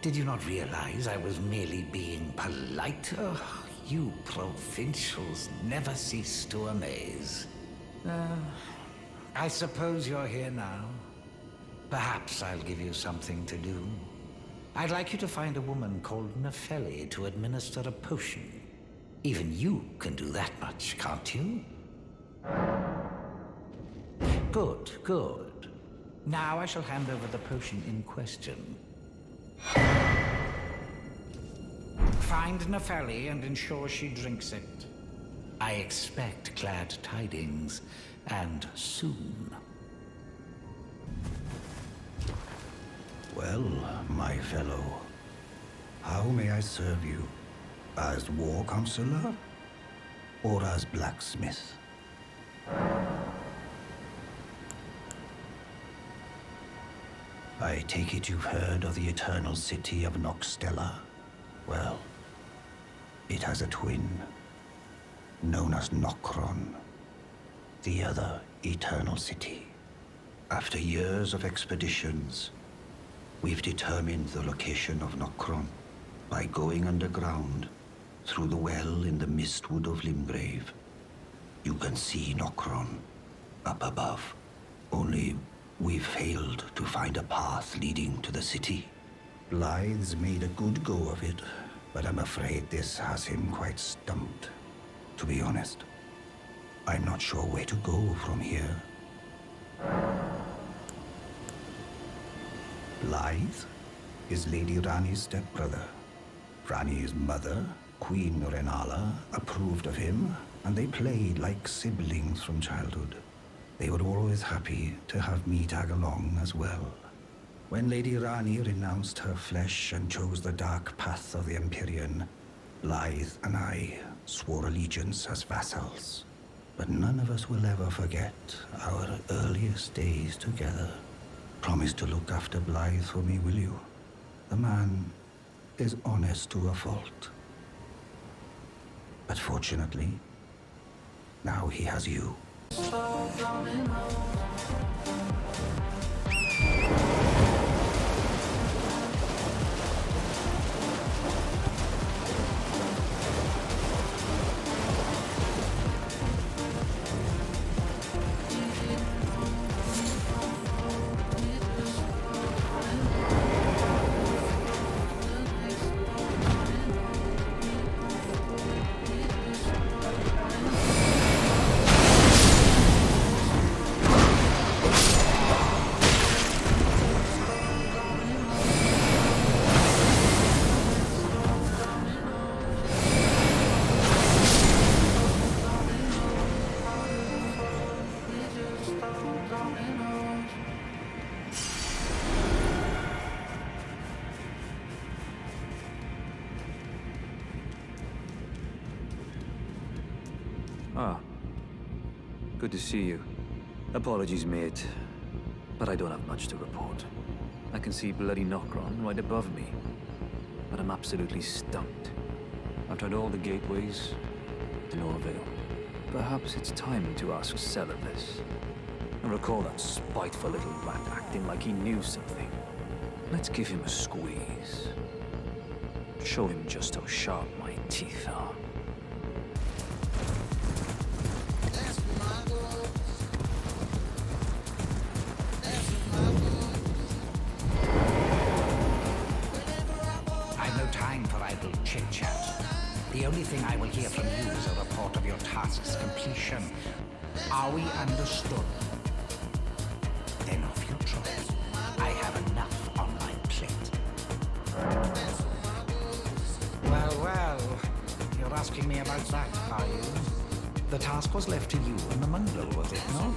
Did you not realize I was merely being polite? Oh, you provincials never cease to amaze. I suppose you're here now. Perhaps I'll give you something to do. I'd like you to find a woman called Nefeli to administer a potion. Even you can do that much, can't you? Good. Now I shall hand over the potion in question. Find Nefeli and ensure she drinks it. I expect glad tidings, and soon. Well, my fellow, how may I serve you? As war counselor? Or as blacksmith? I take it you've heard of the eternal city of Noxtella? Well, it has a twin, known as Nokron, the other eternal city. After years of expeditions, we've determined the location of Nokron by going underground through the well in the mistwood of Limgrave. You can see Nokron up above, only we've failed to find a path leading to the city. Blythe's made a good go of it, but I'm afraid this has him quite stumped. To be honest, I'm not sure where to go from here. Blythe is Lady Rani's stepbrother. Rani's mother, Queen Renala, approved of him, and they played like siblings from childhood. They were always happy to have me tag along as well. When Lady Rani renounced her flesh and chose the dark path of the Empyrean, Blythe and I swore allegiance as vassals. But none of us will ever forget our earliest days together. Promise to look after Blythe for me, will you? The man is honest to a fault. But fortunately, now he has you. Good to see you. Apologies, mate, but I don't have much to report. I can see bloody Nokron right above me, but I'm absolutely stumped. I've tried all the gateways, to no avail. Perhaps it's time to ask Celibus. I recall that spiteful little rat acting like he knew something. Let's give him a squeeze. Show him just how sharp my teeth are. Chit-chat. The only thing I will hear from you is a report of your task's completion. Are we understood? Then off you trot. I have enough on my plate. Well, you're asking me about that, are you? The task was left to you and the Mundle, was it not?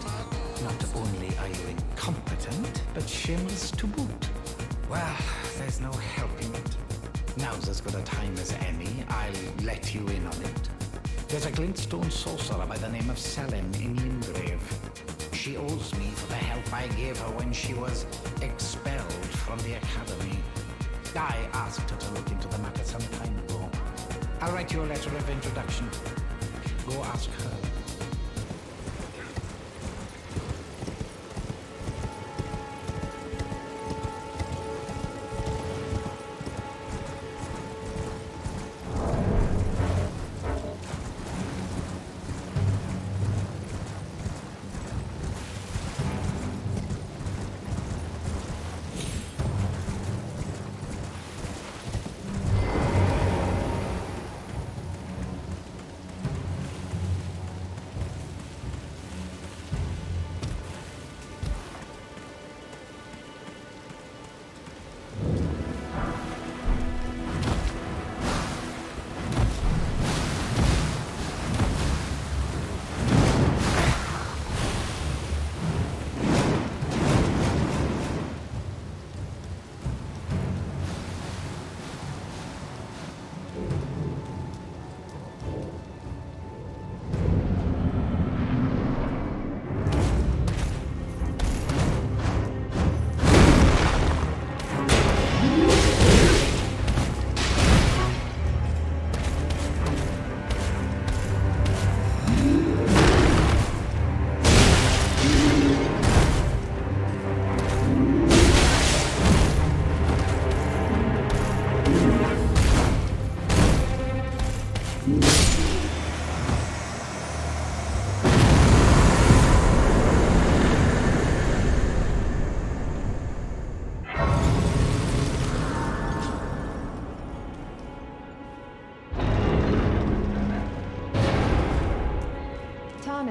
Not only are you incompetent, but shameless to boot. Well, there's no helping it. Now's as good a time as any. I'll let you in on it. There's a glintstone sorcerer by the name of Selin in Limgrave. She owes me for the help I gave her when she was expelled from the academy. I asked her to look into the matter some time ago. I'll write you a letter of introduction. Go ask her.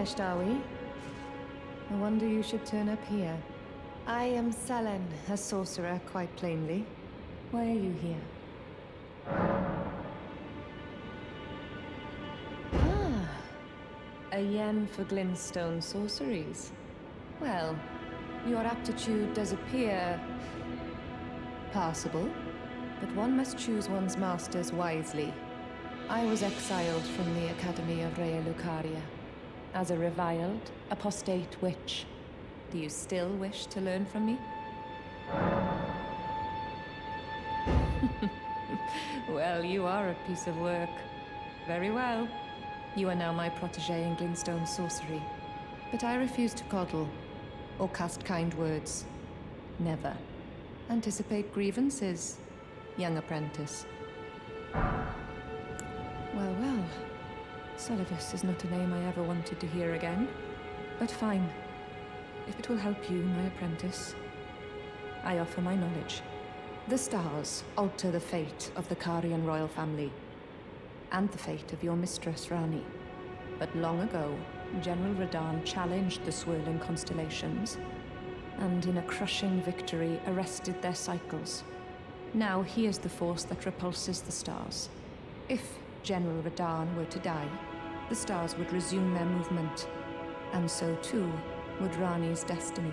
tarnished, are we? No wonder you should turn up here. I am Selen, a sorcerer, quite plainly. Why are you here? Ah, a yen for glintstone sorceries. Well, your aptitude does appear passable, but one must choose one's masters wisely. I was exiled from the Academy of Rea Lucaria as a reviled, apostate witch. Do you still wish to learn from me? Well, you are a piece of work. Very well. You are now my protege in glintstone sorcery. But I refuse to coddle or cast kind words. Never. Anticipate grievances, young apprentice. Well, well. Solidus is not a name I ever wanted to hear again. But fine. If it will help you, my apprentice, I offer my knowledge. The stars alter the fate of the Karian royal family, and the fate of your mistress, Rani. But long ago, General Radahn challenged the swirling constellations, and in a crushing victory arrested their cycles. Now he is the force that repulses the stars. If General Radahn were to die, the stars would resume their movement, and so too would Rani's destiny.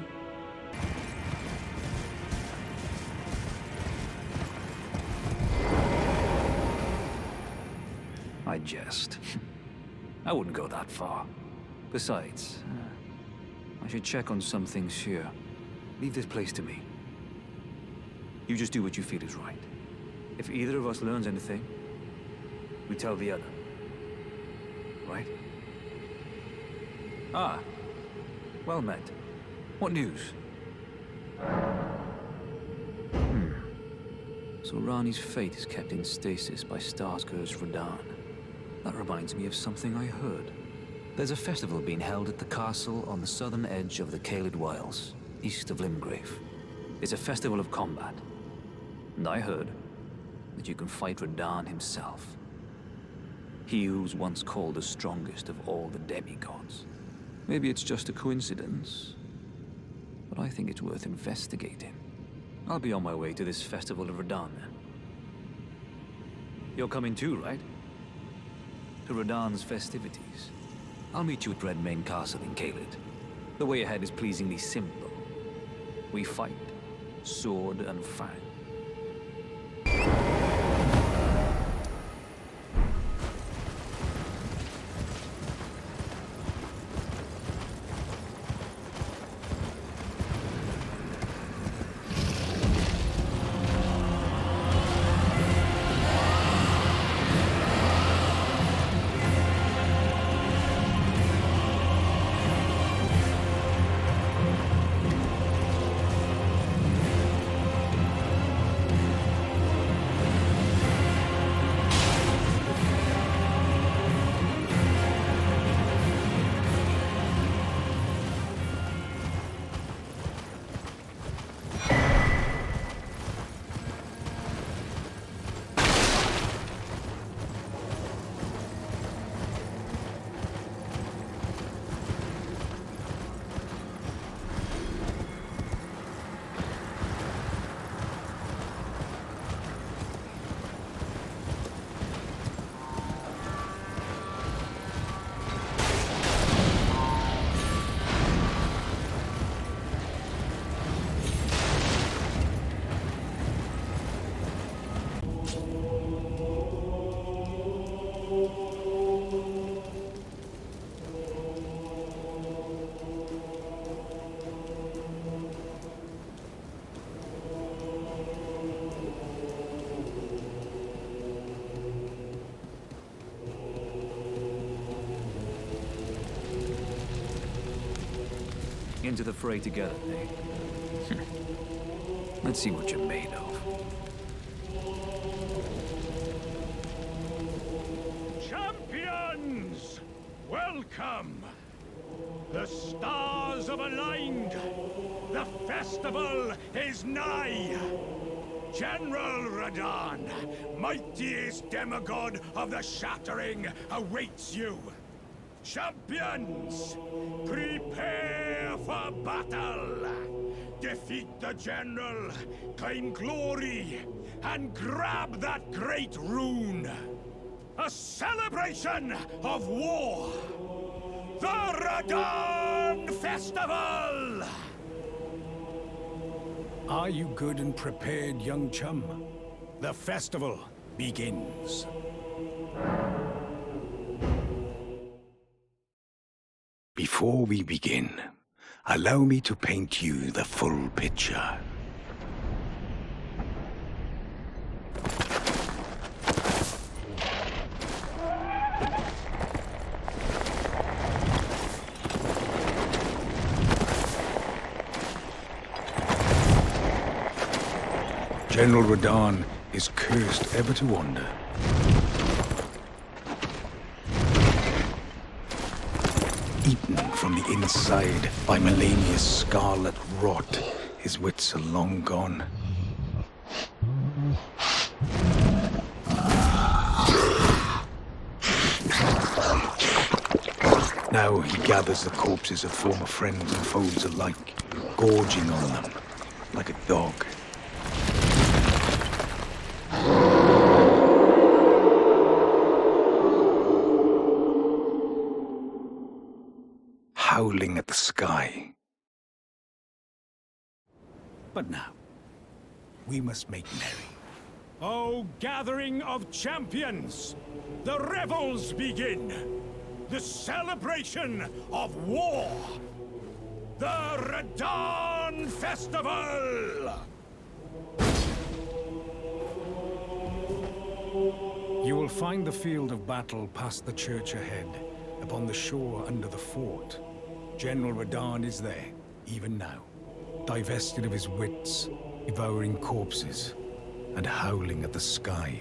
I jest. I wouldn't go that far. Besides, I should check on some things here. Leave this place to me. You just do what you feel is right. If either of us learns anything, we tell the other. Right? Ah. Well met. What news? So Rani's fate is kept in stasis by Starscourge Radahn. That reminds me of something I heard. There's a festival being held at the castle on the southern edge of the Caelid Wilds, east of Limgrave. It's a festival of combat. And I heard that you can fight Radahn himself. He who was once called the strongest of all the demigods. Maybe it's just a coincidence, but I think it's worth investigating. I'll be on my way to this festival of Radahn then. You're coming too, right? To Radahn's festivities. I'll meet you at Redmane Castle in Caelid. The way ahead is pleasingly simple. We fight, sword and fang. Into the fray together, eh? Let's see what you're made of. Champions! Welcome! The stars have aligned! The festival is nigh! General Radahn, mightiest demigod of the Shattering, awaits you! Champions, prepare for battle! Defeat the general, claim glory, and grab that great rune! A celebration of war! The Radon Festival! Are you good and prepared, young chum? The festival begins. Before we begin, allow me to paint you the full picture. General Radon is cursed ever to wander. Eaten from the inside by Melania's scarlet rot, his wits are long gone. Now he gathers the corpses of former friends and foes alike, gorging on them like a dog. Howling at the sky. But now, we must make merry. O gathering of champions, the revels begin! The celebration of war! The Radon Festival! You will find the field of battle past the church ahead, upon the shore under the fort. General Radon is there, even now, divested of his wits, devouring corpses, and howling at the sky.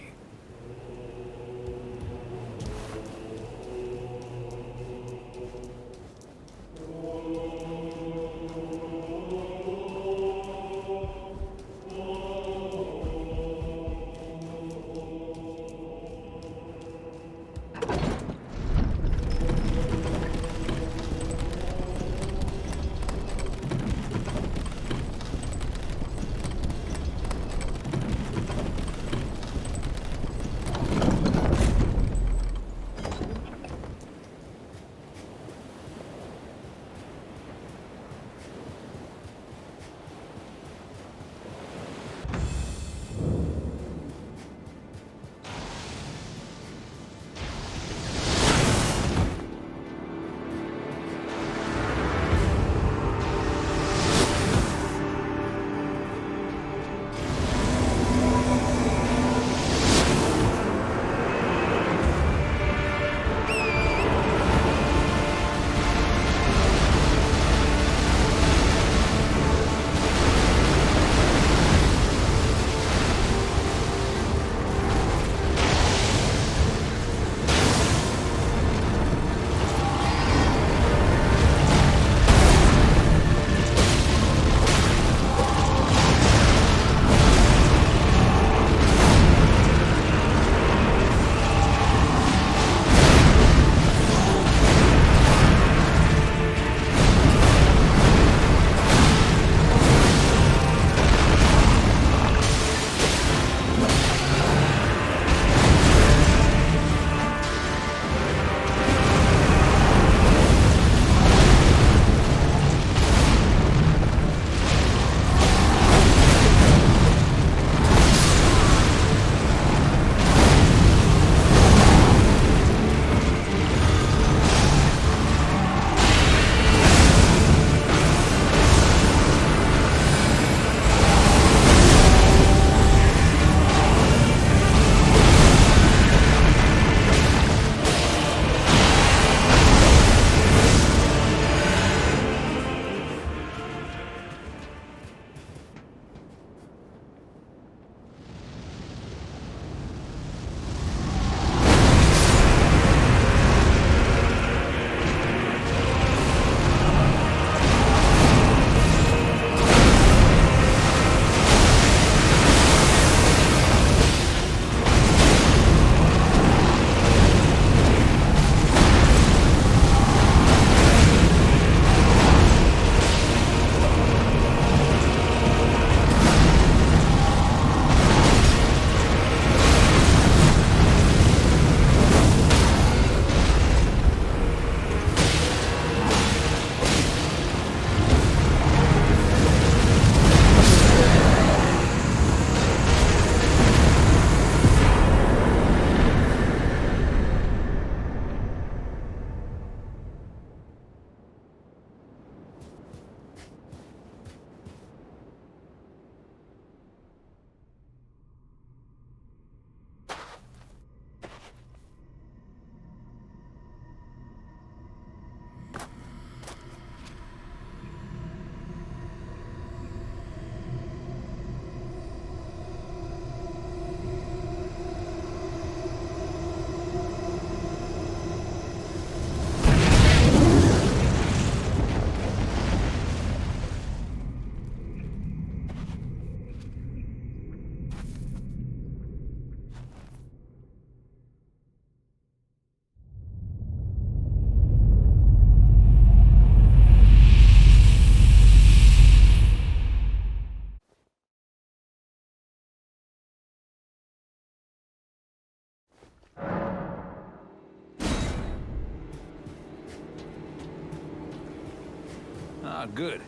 Ah, good.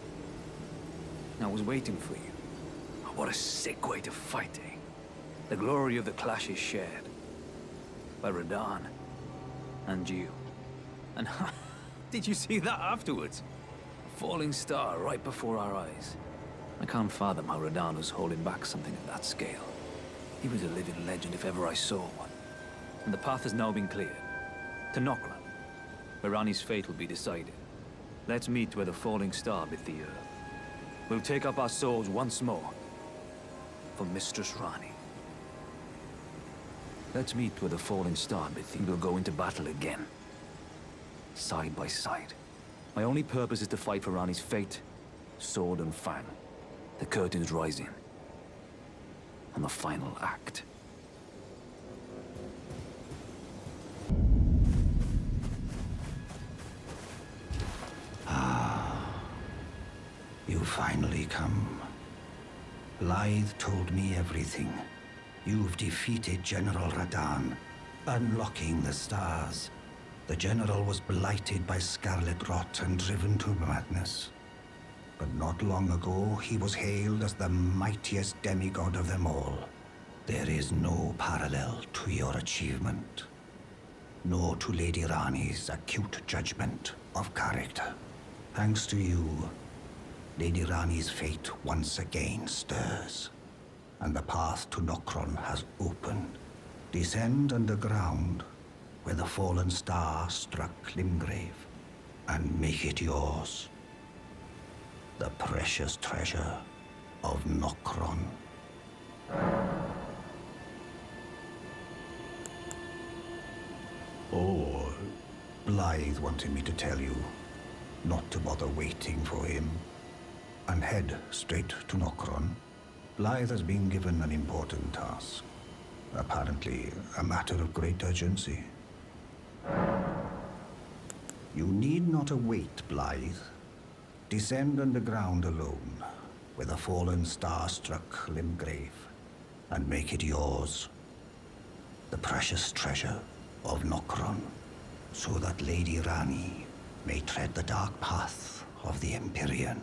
I was waiting for you. What a sick way to fight, eh? The glory of the clash is shared by Radahn and you. And did you see that afterwards? A falling star right before our eyes. I can't fathom how Radahn was holding back something of that scale. He was a living legend if ever I saw one. And the path has now been cleared. To Nokran, where Rani's fate will be decided. Let's meet where the falling star bit the earth. We'll take up our swords once more for Mistress Rani. Let's meet where the falling star bit the... We'll go into battle again. Side by side. My only purpose is to fight for Rani's fate, sword and fang. The curtain's rising. On the final act. You finally come. Blythe told me everything. You've defeated General Radahn, unlocking the stars. The General was blighted by scarlet rot and driven to madness. But not long ago, he was hailed as the mightiest demigod of them all. There is no parallel to your achievement, nor to Lady Rani's acute judgment of character. Thanks to you, Lady Rani's fate once again stirs, and the path to Nokron has opened. Descend underground, where the fallen star struck Limgrave, and make it yours. The precious treasure of Nokron. Oh, Blythe wanted me to tell you not to bother waiting for him and head straight to Nokron. Blythe has been given an important task. Apparently, a matter of great urgency. You need not await Blythe. Descend underground alone, where the fallen star struck Limgrave, and make it yours. The precious treasure of Nokron, so that Lady Rani may tread the dark path of the Empyrean.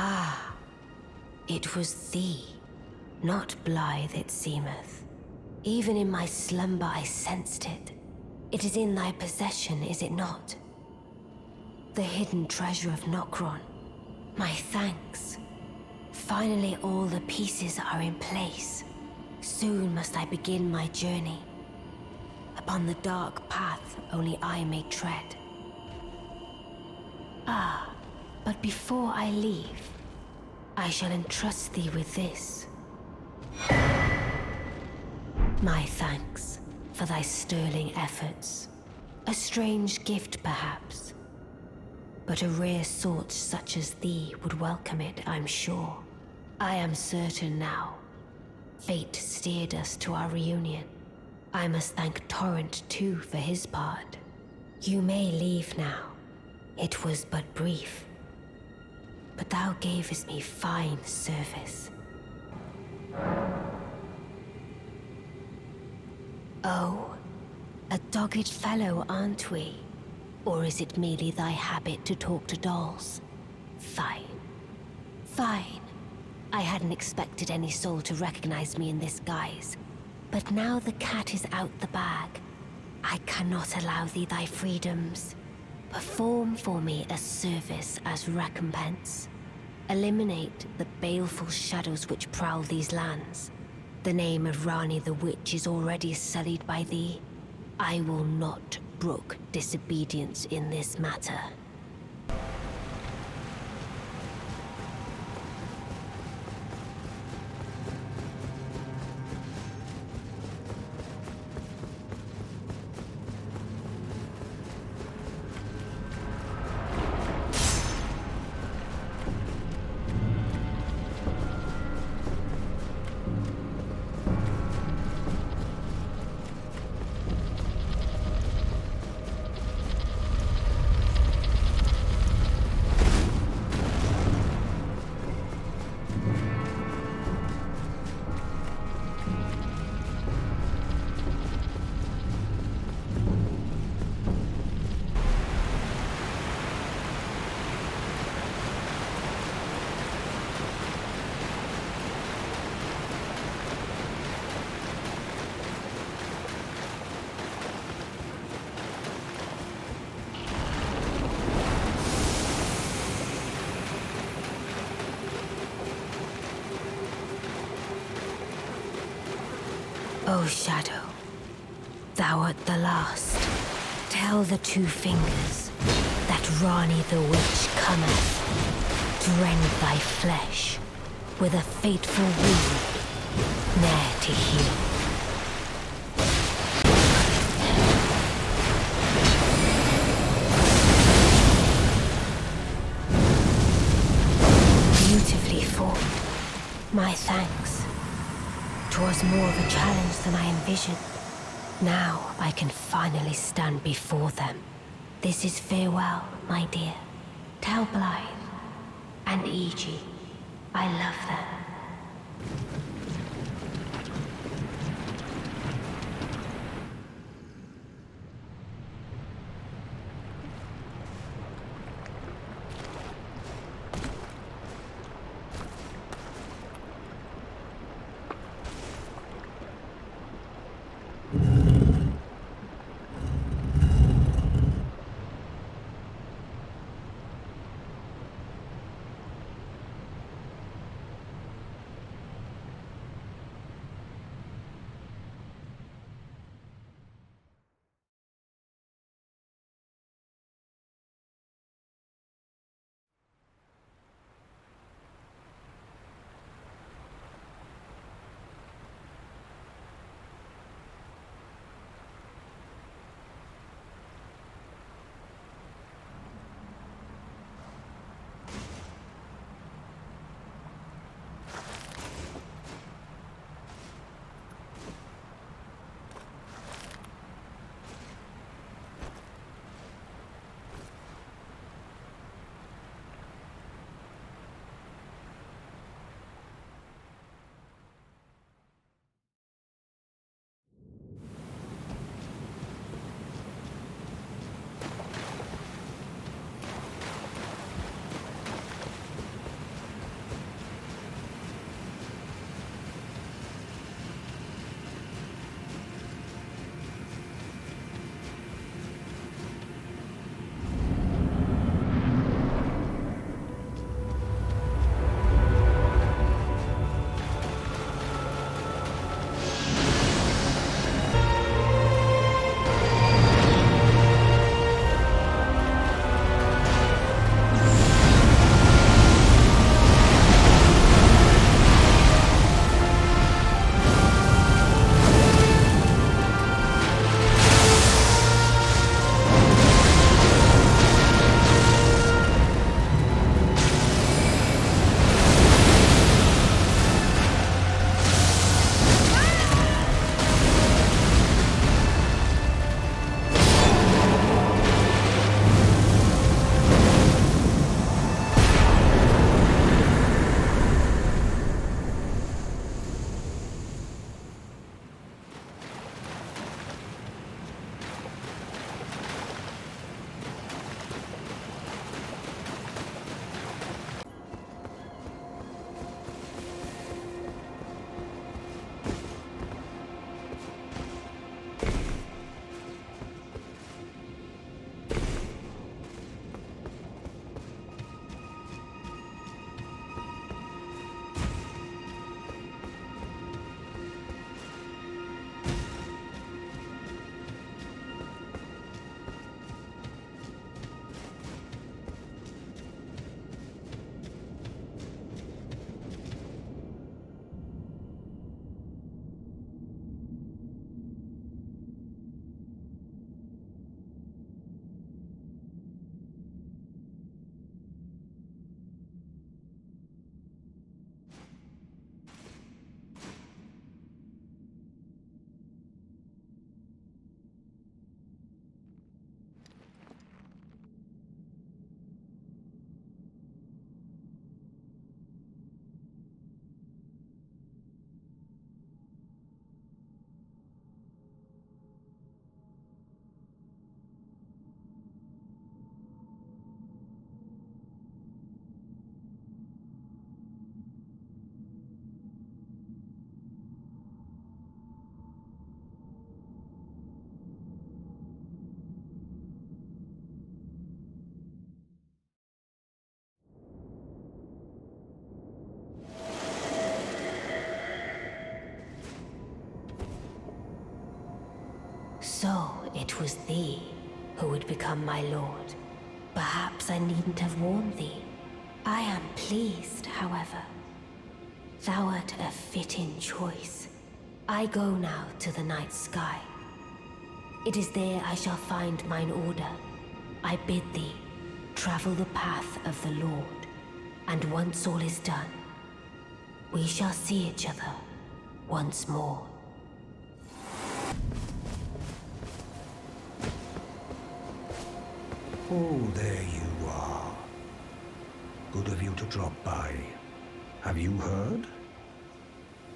Ah, it was thee, not Blythe it seemeth. Even in my slumber I sensed it. It is in thy possession, is it not? The hidden treasure of Nokron. My thanks. Finally all the pieces are in place. Soon must I begin my journey. Upon the dark path only I may tread. Ah, but before I leave, I shall entrust thee with this. My thanks for thy sterling efforts. A strange gift, perhaps, but a rare sort such as thee would welcome it, I'm sure. I am certain now. Fate steered us to our reunion. I must thank Torrent, too, for his part. You may leave now. It was but brief. But thou gavest me fine service. Oh, a dogged fellow, aren't we? Or is it merely thy habit to talk to dolls? Fine. Fine. I hadn't expected any soul to recognize me in this guise. But now the cat is out the bag. I cannot allow thee thy freedoms. Perform for me a service as recompense. Eliminate the baleful shadows which prowl these lands. The name of Rani the Witch is already sullied by thee. I will not brook disobedience in this matter. O Shadow, thou art the last. Tell the two fingers that Rani the Witch cometh to rend thy flesh with a fateful wound, ne'er to heal. Beautifully fought. My thanks. 'Twas more of a challenge than I envisioned. Now I can finally stand before them. This is farewell, my dear. Tell Blythe and Iji I love them. So it was thee who would become my lord. Perhaps I needn't have warned thee. I am pleased, however. Thou art a fitting choice. I go now to the night sky. It is there I shall find mine order. I bid thee travel the path of the Lord, and once all is done, we shall see each other once more. Oh, there you are. Good of you to drop by. Have you heard?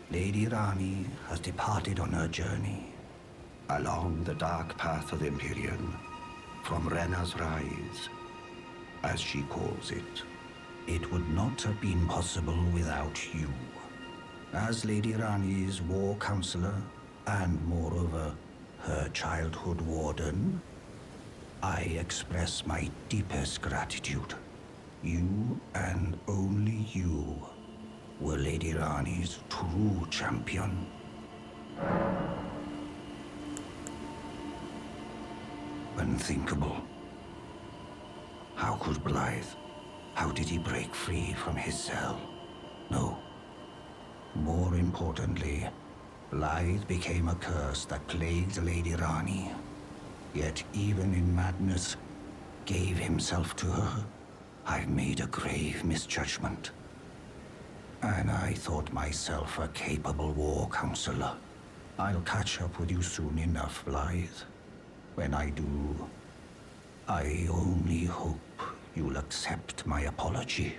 Lady Rani has departed on her journey along the dark path of Empyrean, from Rena's Rise, as she calls it. It would not have been possible without you. As Lady Rani's war counselor, and moreover, her childhood warden, I express my deepest gratitude. You, and only you, were Lady Rani's true champion. Unthinkable. How could Blythe? How did he break free from his cell? No. More importantly, Blythe became a curse that plagued Lady Rani. Yet even in madness, gave himself to her. I've made a grave misjudgment. And I thought myself a capable war counselor. I'll catch up with you soon enough, Blythe. When I do, I only hope you'll accept my apology.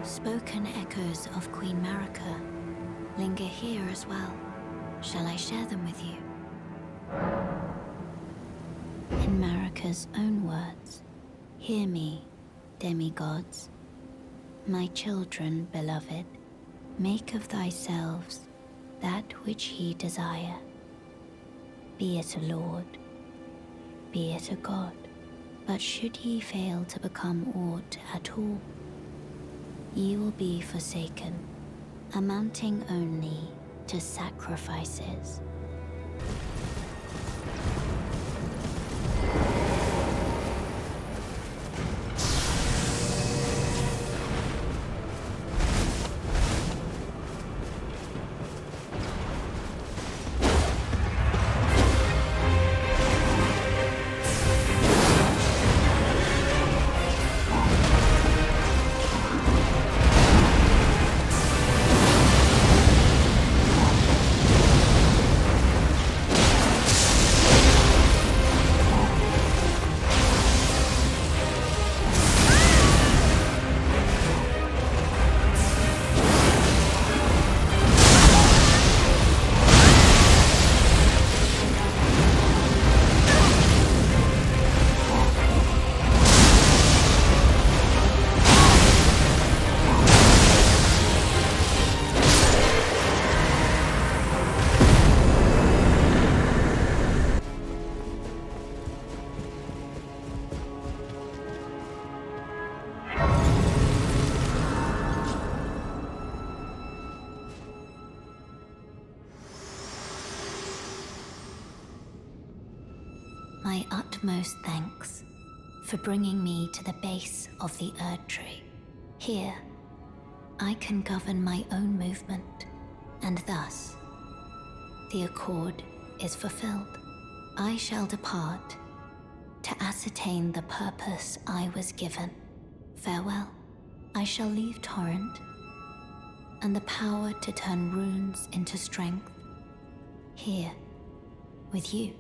Spoken echoes of Queen Marika linger here as well. Shall I share them with you? In Marika's own words, hear me, demigods. My children, beloved, make of thyselves that which ye desire. Be it a lord, be it a god, but should ye fail to become aught at all, ye will be forsaken, amounting only to sacrifices. My utmost thanks for bringing me to the base of the Erd Tree. Here, I can govern my own movement, and thus, the accord is fulfilled. I shall depart to ascertain the purpose I was given. Farewell. I shall leave Torrent, and the power to turn runes into strength. Here, with you.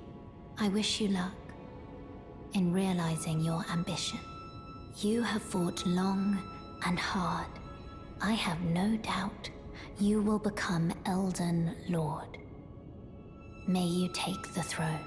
I wish you luck in realizing your ambition. You have fought long and hard. I have no doubt you will become Elden Lord. May you take the throne.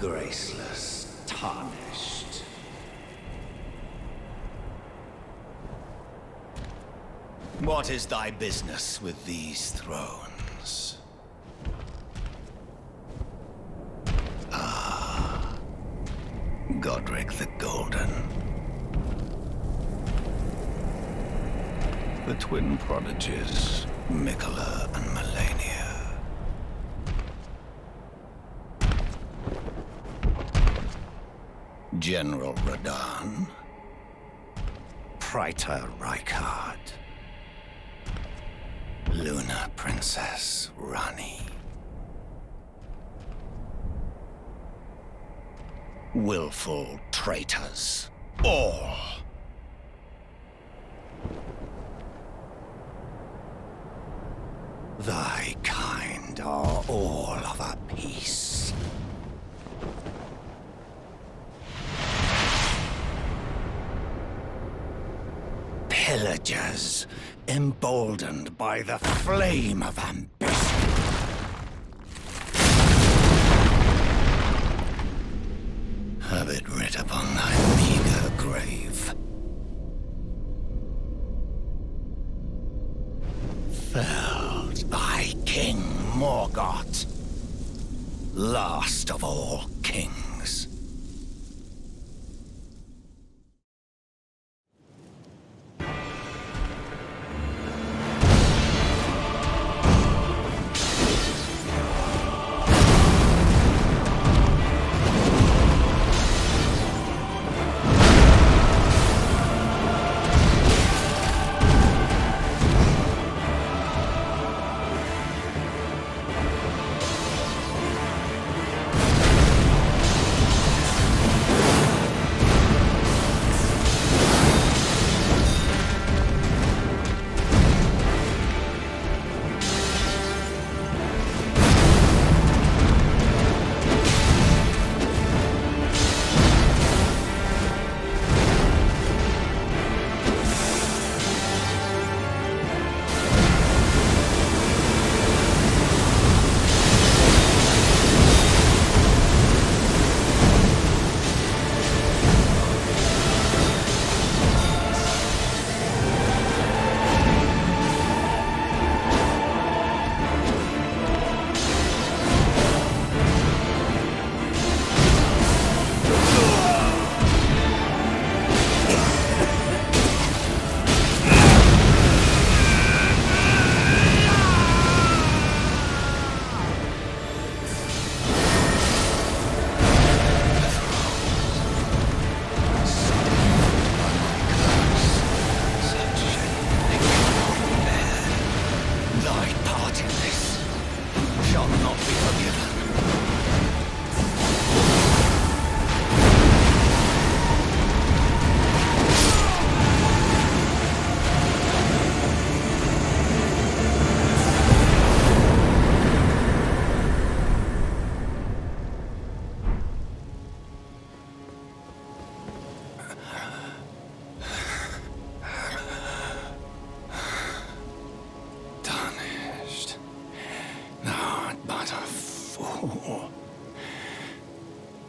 Graceless, tarnished. What is thy business with these thrones? Ah, Godric the Golden. The twin prodigies, Mikola and Melania. General Radahn. Praetor Rykard. Luna Princess Rani. Willful traitors, all. Thy kind are all of a piece. Pillagers, emboldened by the flame of ambition. Have it writ upon thy meager grave. Felled by King Morgoth, last of all kings.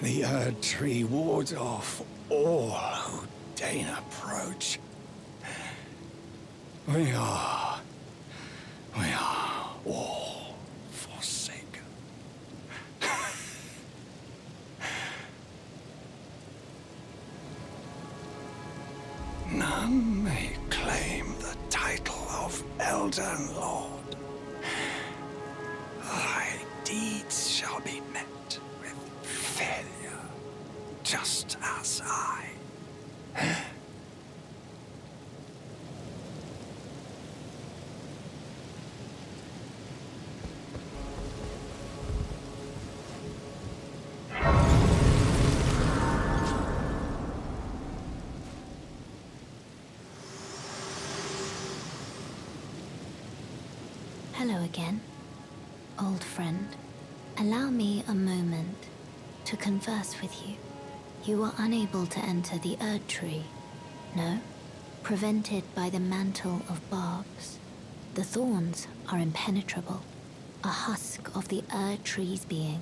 The Erd Tree wards off all who deign approach. We are all forsaken. None may claim the title of Elden Lord. Thy deeds shall be met with failure, just as I. Hello again, old friend. Allow me a moment to converse with you. You were unable to enter the Erd Tree, no? Prevented by the mantle of barbs. The thorns are impenetrable, a husk of the Erd Tree's being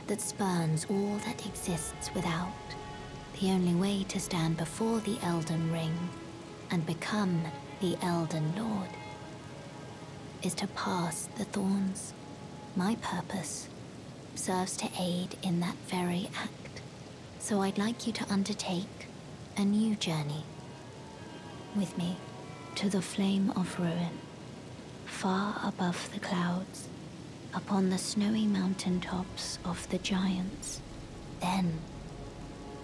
that spurns all that exists without. The only way to stand before the Elden Ring and become the Elden Lord, is to pass the thorns. My purpose serves to aid in that very act. So I'd like you to undertake a new journey with me to the flame of ruin, far above the clouds, upon the snowy mountain tops of the giants. Then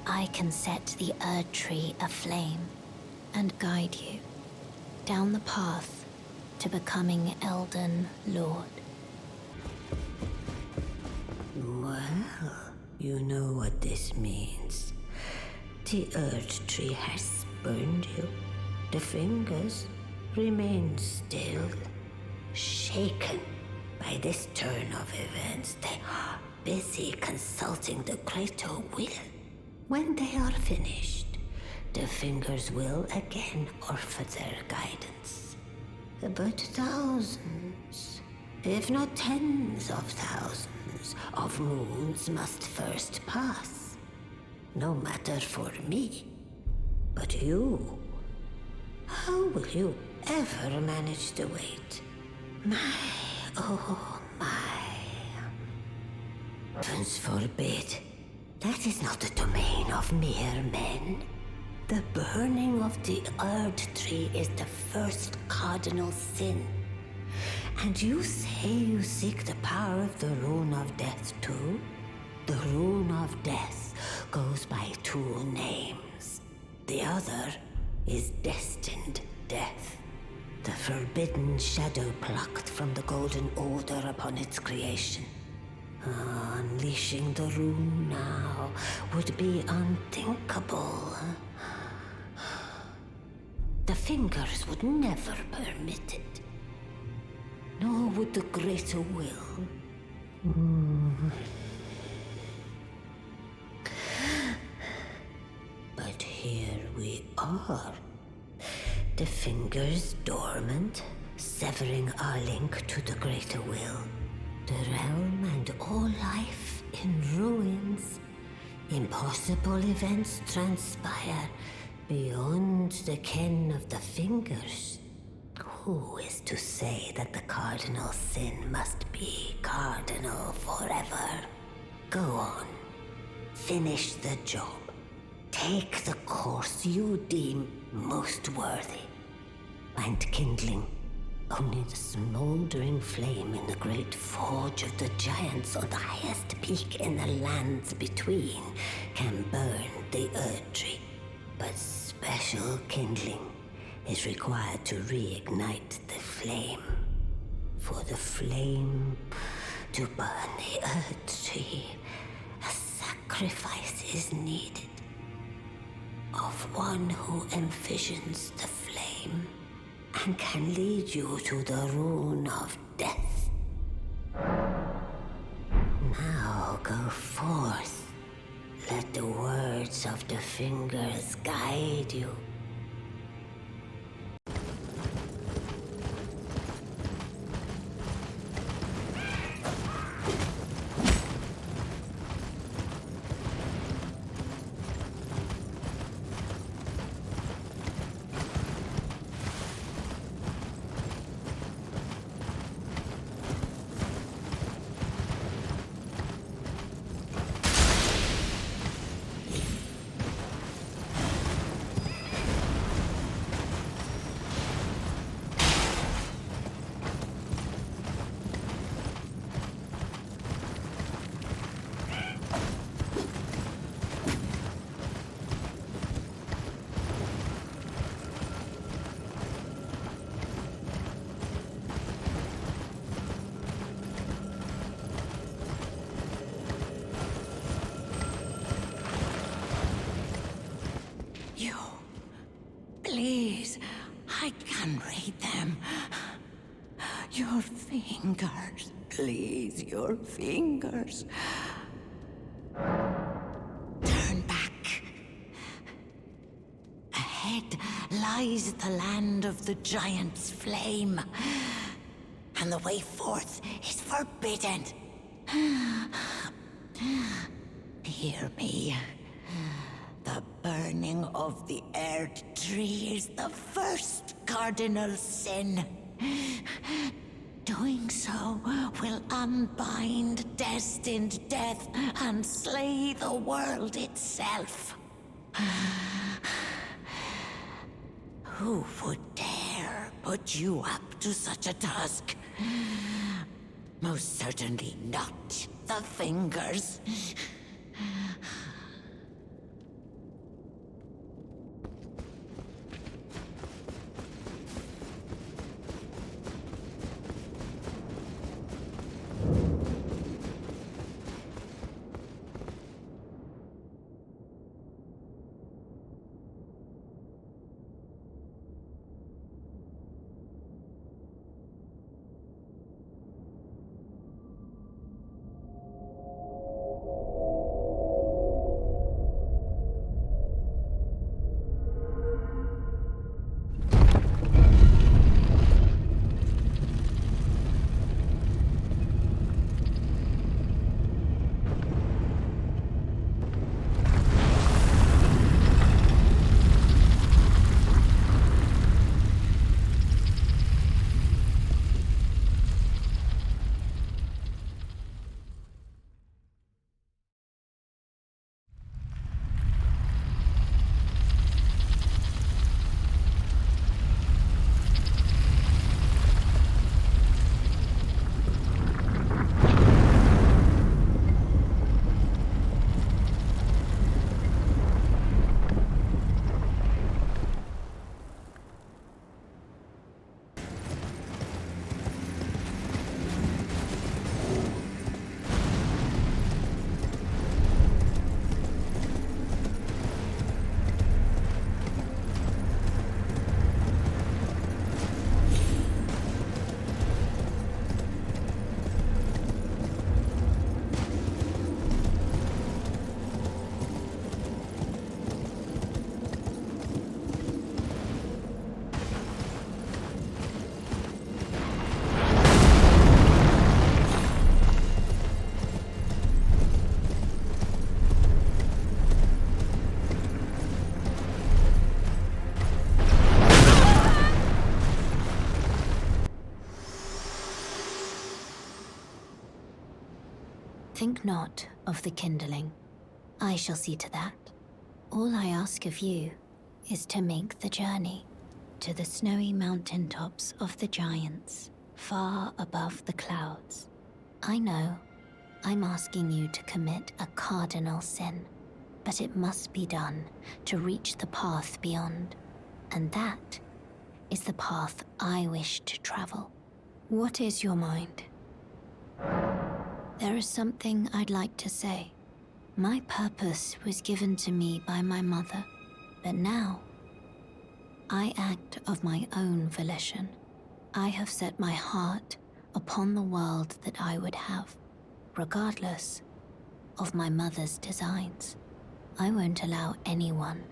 I can set the Erd Tree aflame and guide you down the path to becoming Elden Lord. Well, you know what this means. The Erd Tree has spurned you. The fingers remain still, shaken by this turn of events. They are busy consulting the greater will. When they are finished, the fingers will again offer their guidance. But thousands, if not tens of thousands, of moons must first pass. No matter for me, but you. How will you ever manage to wait? Oh my. Heavens forbid. That is not the domain of mere men. The burning of the Erd Tree is the first cardinal sin. And you say you seek the power of the Rune of Death too? The Rune of Death goes by two names. The other is Destined Death. The forbidden shadow plucked from the Golden Order upon its creation. Unleashing the rune now would be unthinkable. The fingers would never permit it. Nor would the greater will. But here we are. The fingers dormant, severing our link to the greater will. The realm and all life in ruins. Impossible events transpire beyond the ken of the fingers. Who is to say that the cardinal sin must be cardinal forever? Go on. Finish the job. Take the course you deem most worthy. And kindling, only the smoldering flame in the great forge of the giants on the highest peak in the lands between can burn the Erd Tree. But special kindling is required to reignite the flame. For the flame to burn the Erd Tree, a sacrifice is needed. Of one who envisions the flame and can lead you to the Rune of Death. Now go forth. Let the words of the fingers guide you. Please, I can read them. Your fingers, please, your fingers. Turn back. Ahead lies the land of the giant's flame, and the way forth is forbidden. Hear me. The burning of the Erd tree is the first cardinal sin. Doing so will unbind destined death and slay the world itself. Who would dare put you up to such a task? Most certainly not the fingers. Think not of the kindling. I shall see to that. All I ask of you is to make the journey to the snowy mountain tops of the giants, far above the clouds. I know I'm asking you to commit a cardinal sin, but it must be done to reach the path beyond, and that is the path I wish to travel. What is your mind? There is something I'd like to say. My purpose was given to me by my mother, but now I act of my own volition. I have set my heart upon the world that I would have, regardless of my mother's designs. I won't allow anyone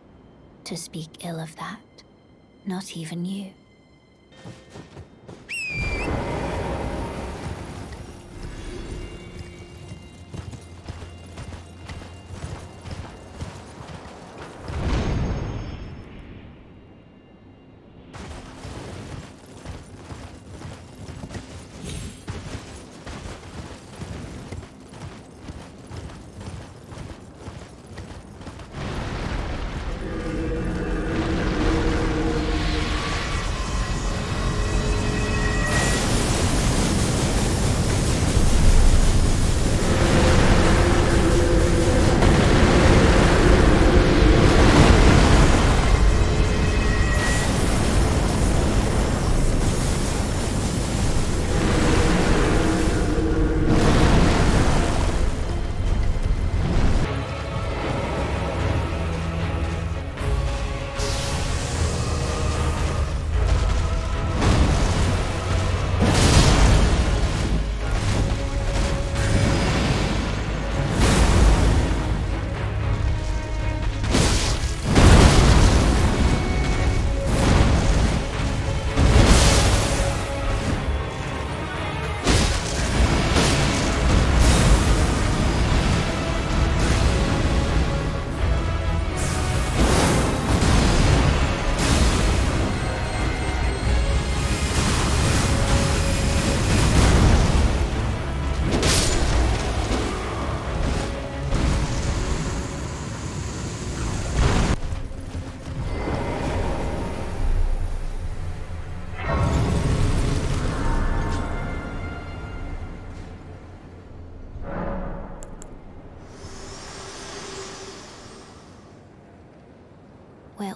to speak ill of that, not even you.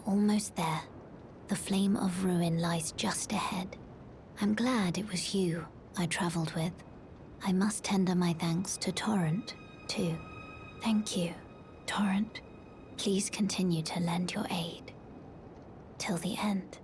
almost there. The flame of ruin lies just ahead. I'm glad it was you I traveled with. I must tender my thanks to Torrent, too. Thank you, Torrent. Please continue to lend your aid. Till the end.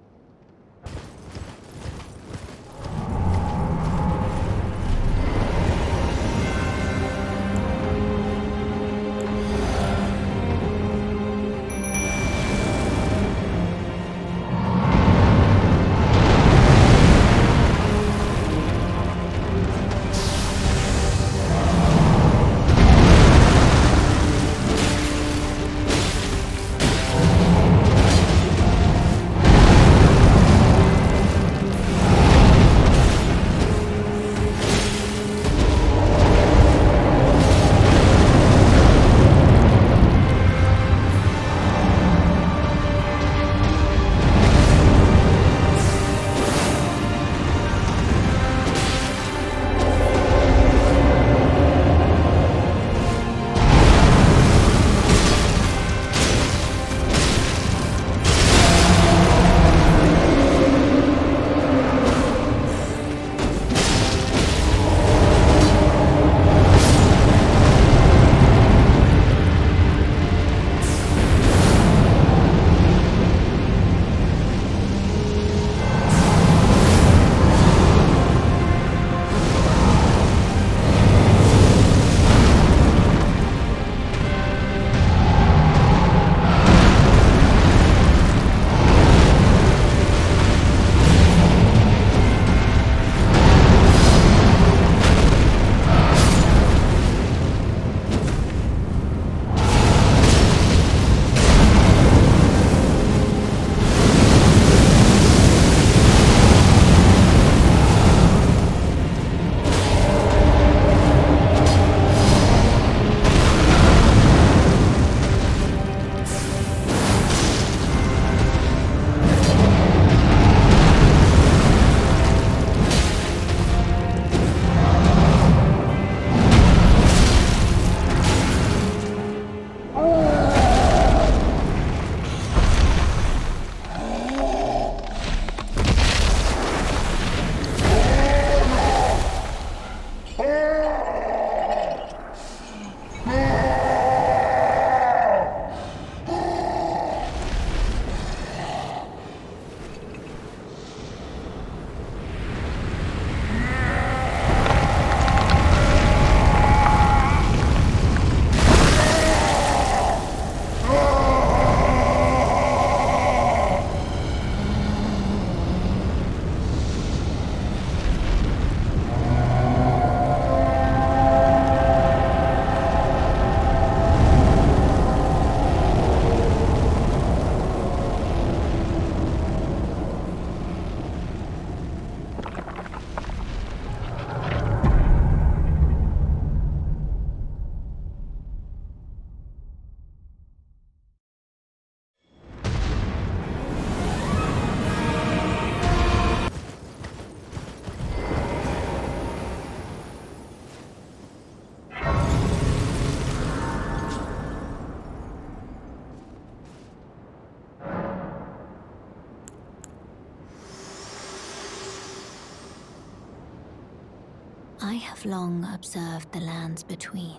I have long observed the lands between.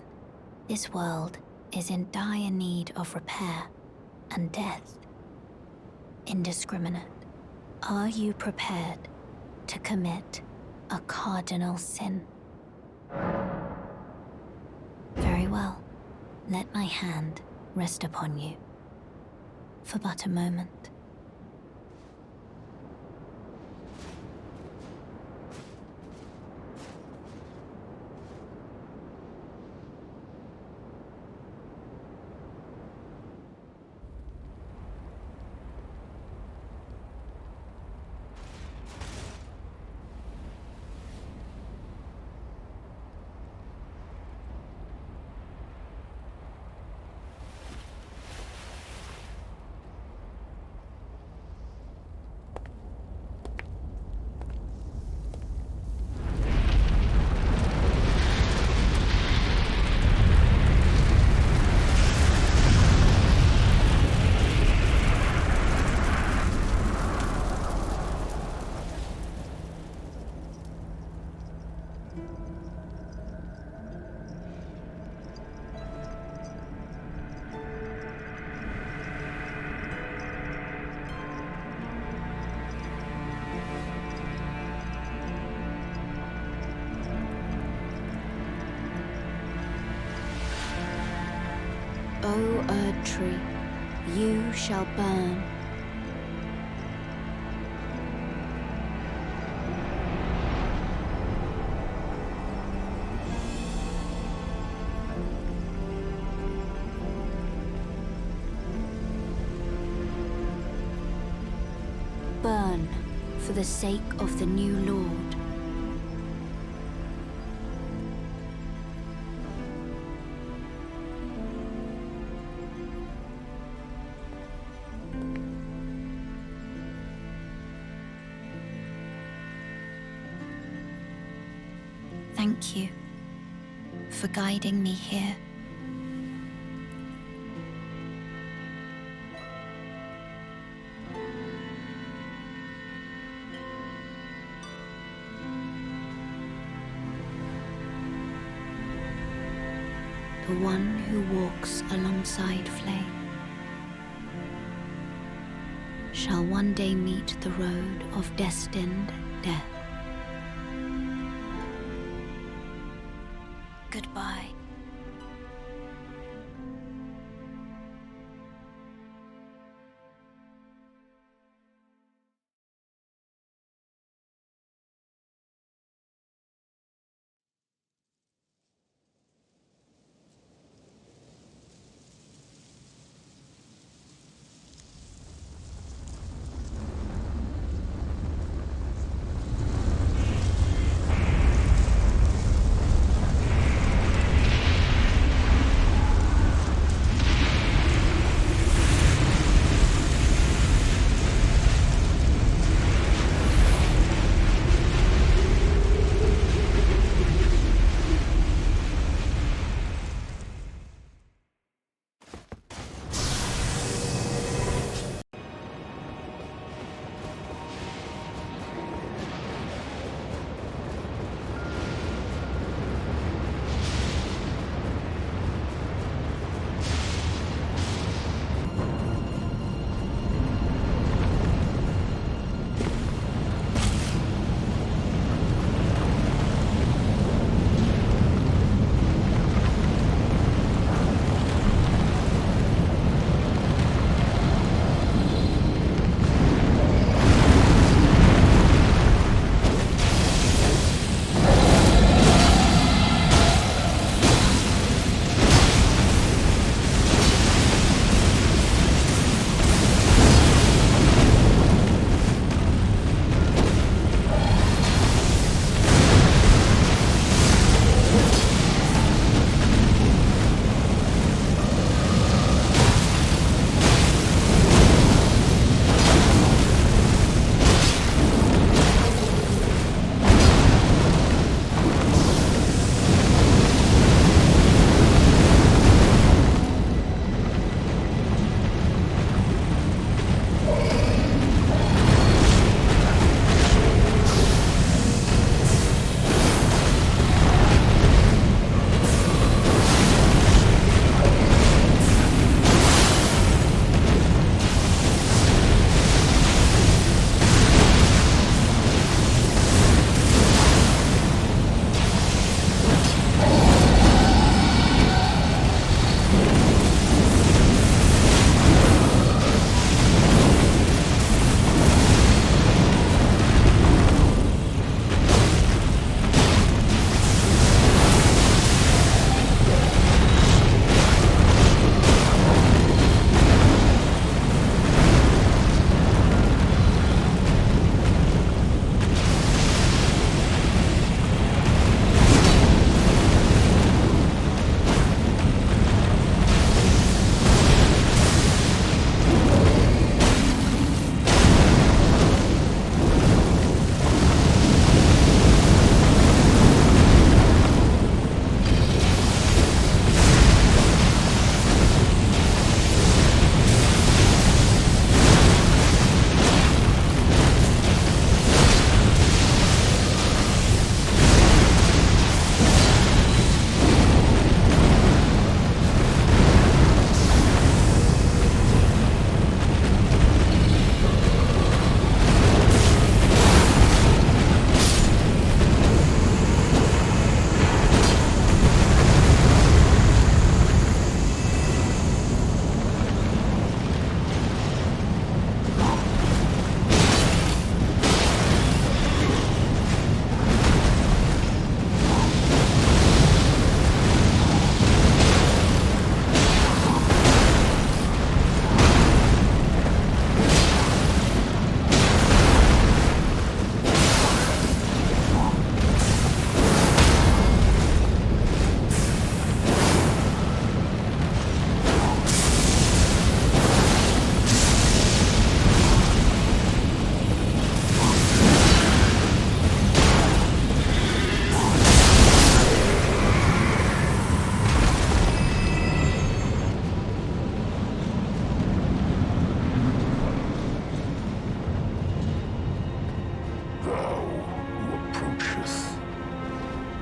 This world is in dire need of repair and death. Indiscriminate. Are you prepared to commit a cardinal sin? Very well. Let my hand rest upon you. For but a moment. O Erd tree, you shall burn. Burn for the sake of the new Lord. Thank you for guiding me here. The one who walks alongside flame shall one day meet the road of destined death. Goodbye.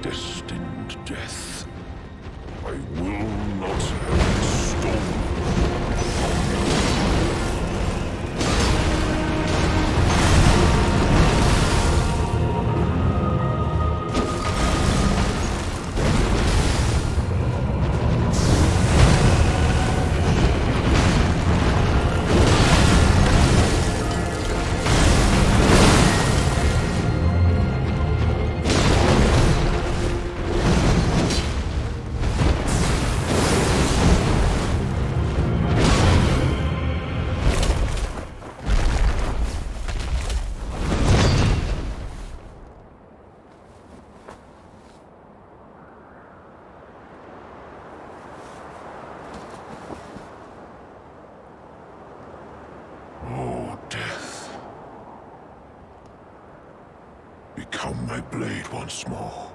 destined death. I will not have it stolen. Become my blade once more.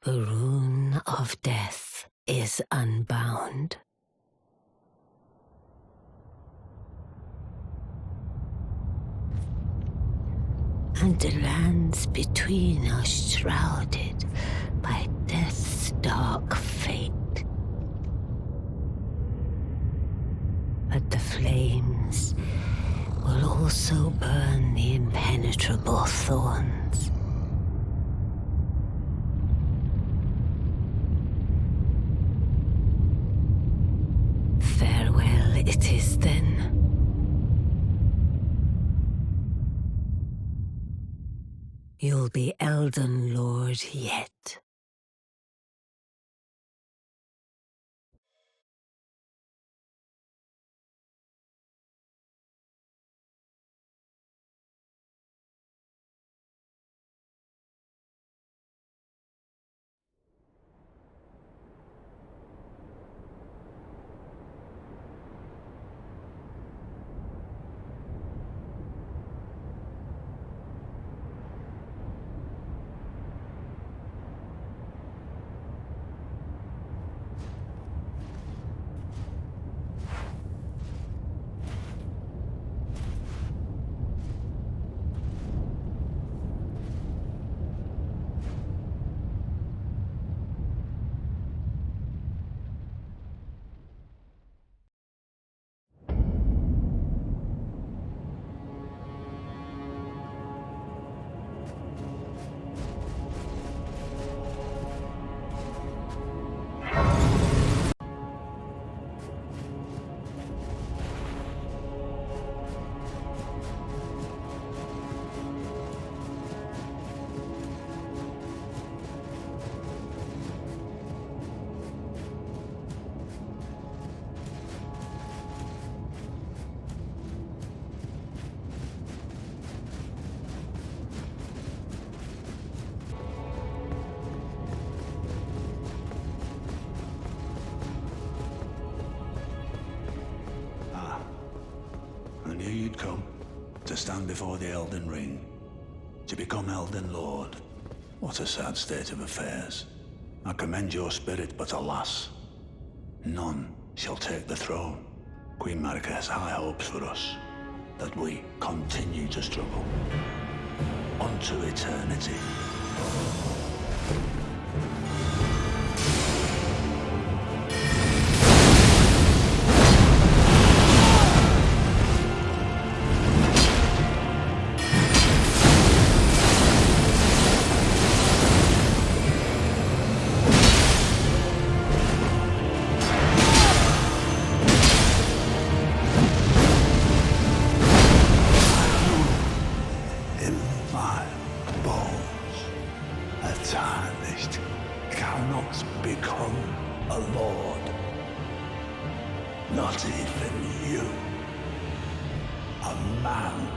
The rune of death is unbound. And the lands between are shrouded by death's dark fate. But the flames will also burn the impenetrable thorns. Farewell it is then. You'll be Elden Lord yet. stand before the Elden Ring, to become Elden Lord. What a sad state of affairs. I commend your spirit, but alas, none shall take the throne. Queen Marika has high hopes for us, that we continue to struggle unto eternity. Not even you. A man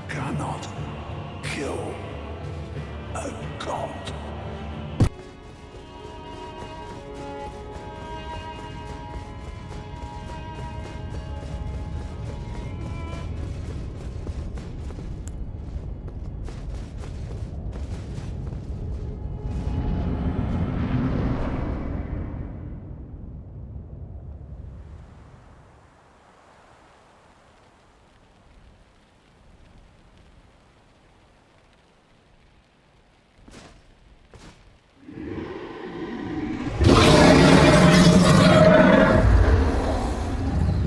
cannot kill a god.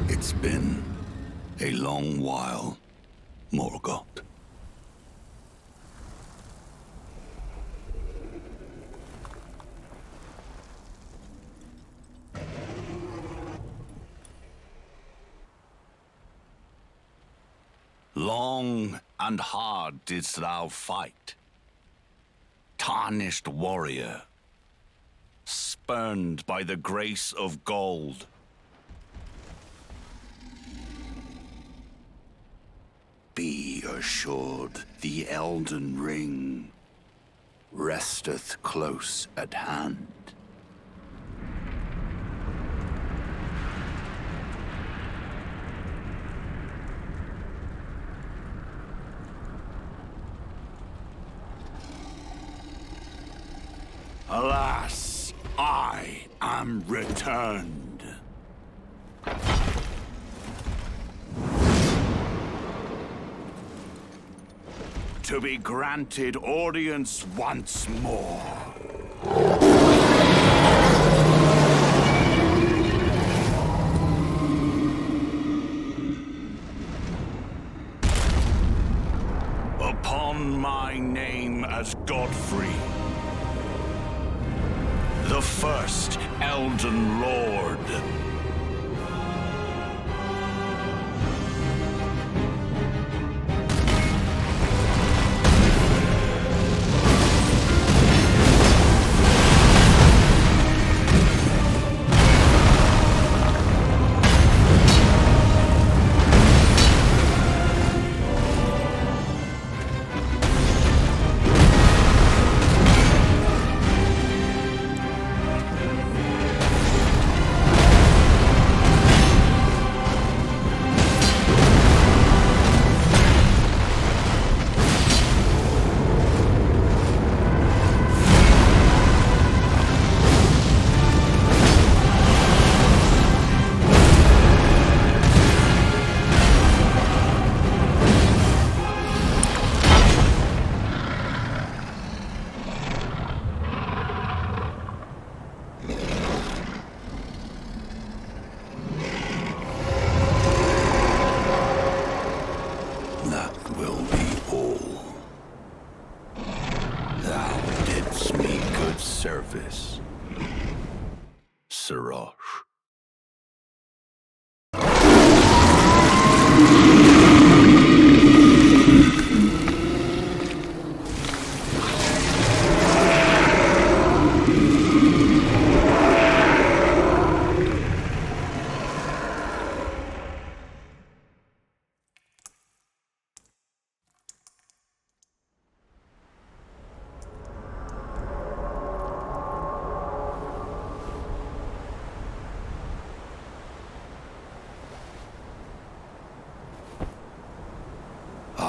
It's been a long while, Morgoth. Long and hard didst thou fight, tarnished warrior, spurned by the grace of gold. Be assured the Elden Ring resteth close at hand. Alas, I am returned. To be granted audience once more. Upon my name as Godfrey, the first Elden Lord. Service, Siraj.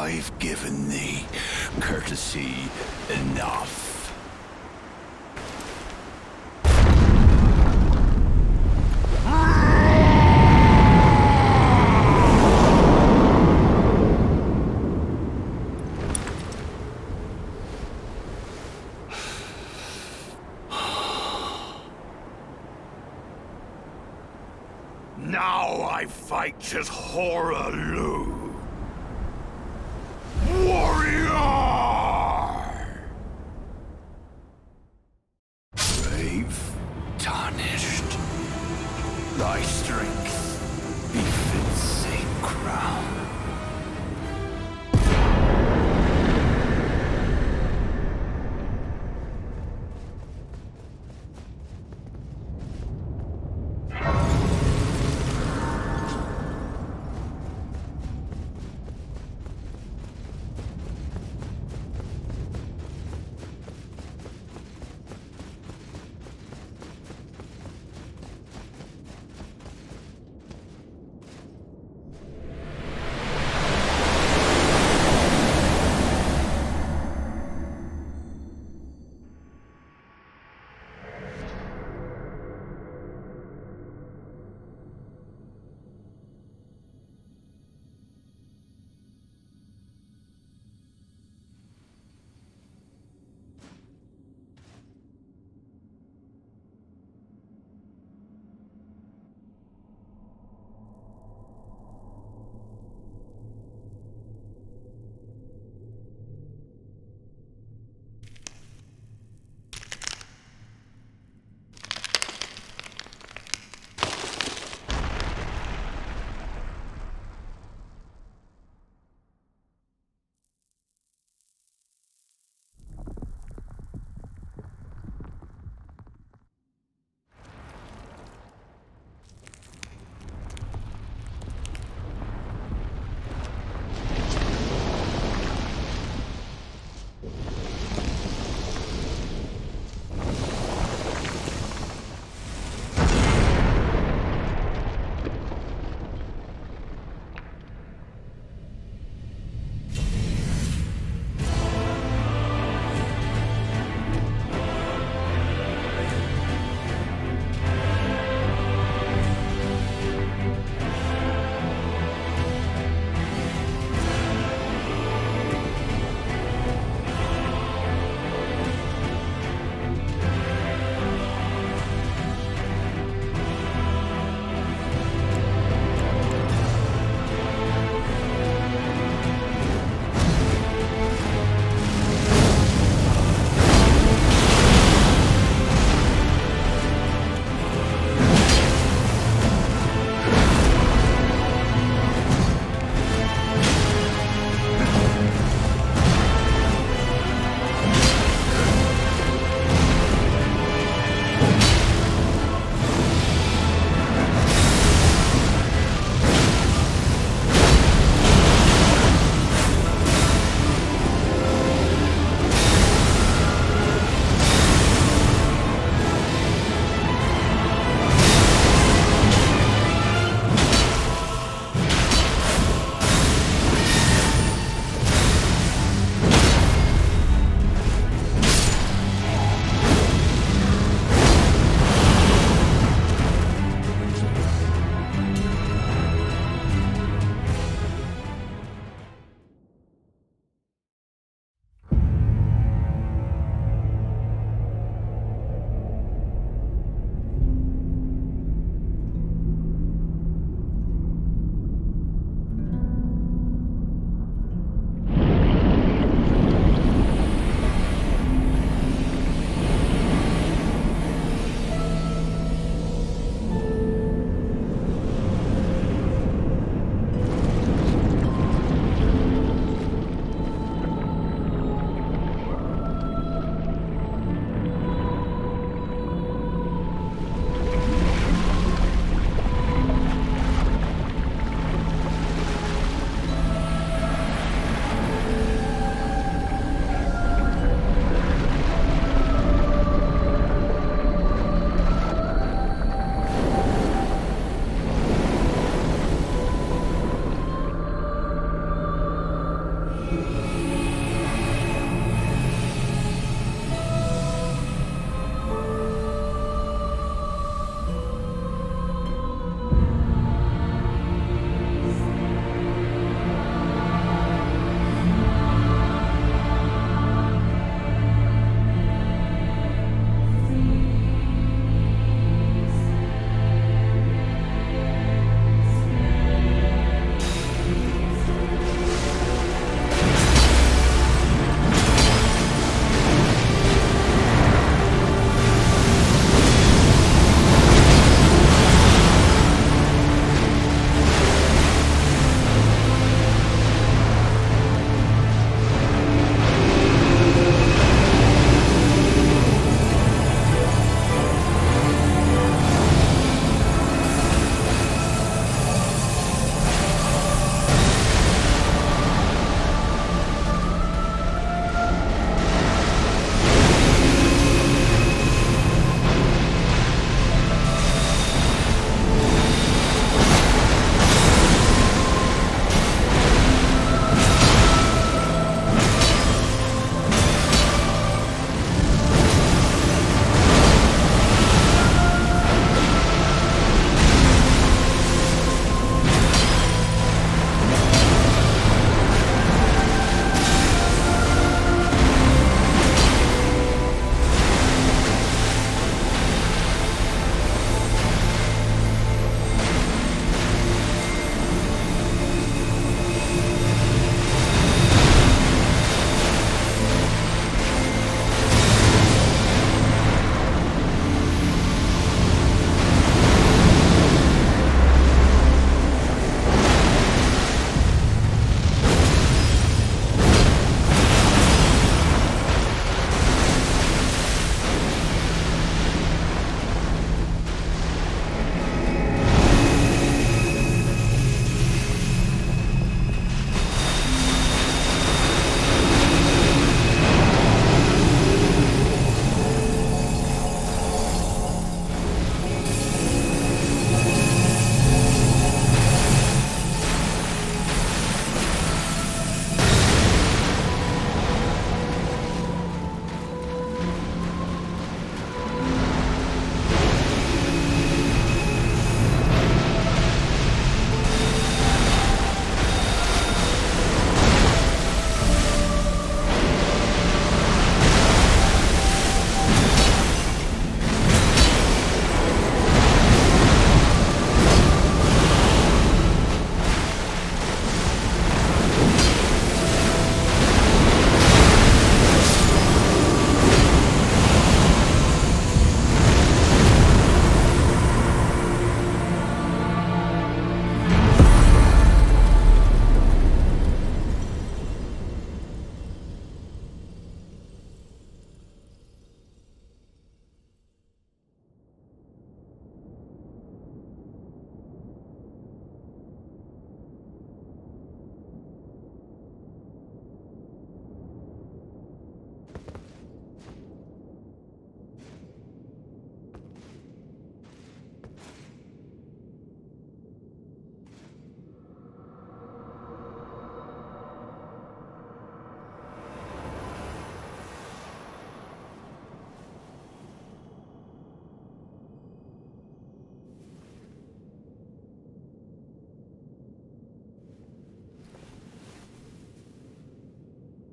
I've given thee courtesy enough. Now I fight as Horaloo. Warrior! Brave, tarnished, thy strength befits a crown.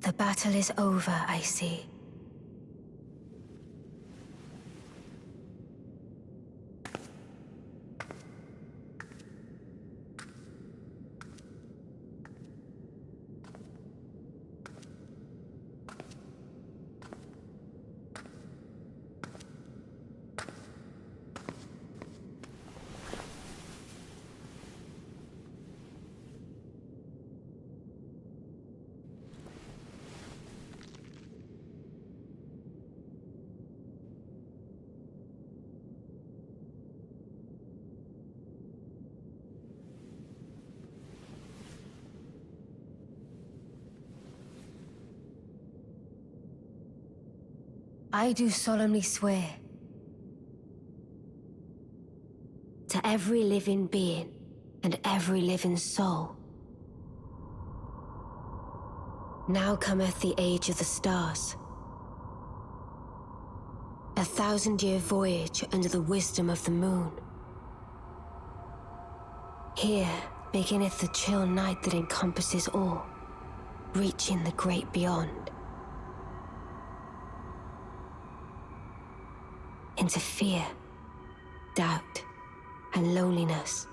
The battle is over, I see. I do solemnly swear to every living being and every living soul. Now cometh the age of the stars, 1,000-year voyage under the wisdom of the moon. Here beginneth the chill night that encompasses all, reaching the great beyond. Into fear, doubt, and loneliness,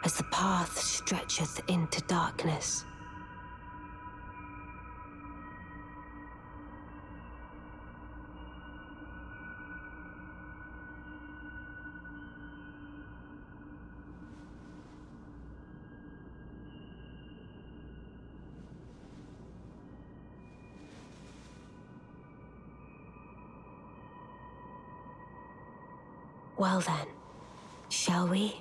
as the path stretcheth into darkness. Well then, shall we?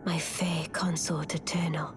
My fair consort eternal,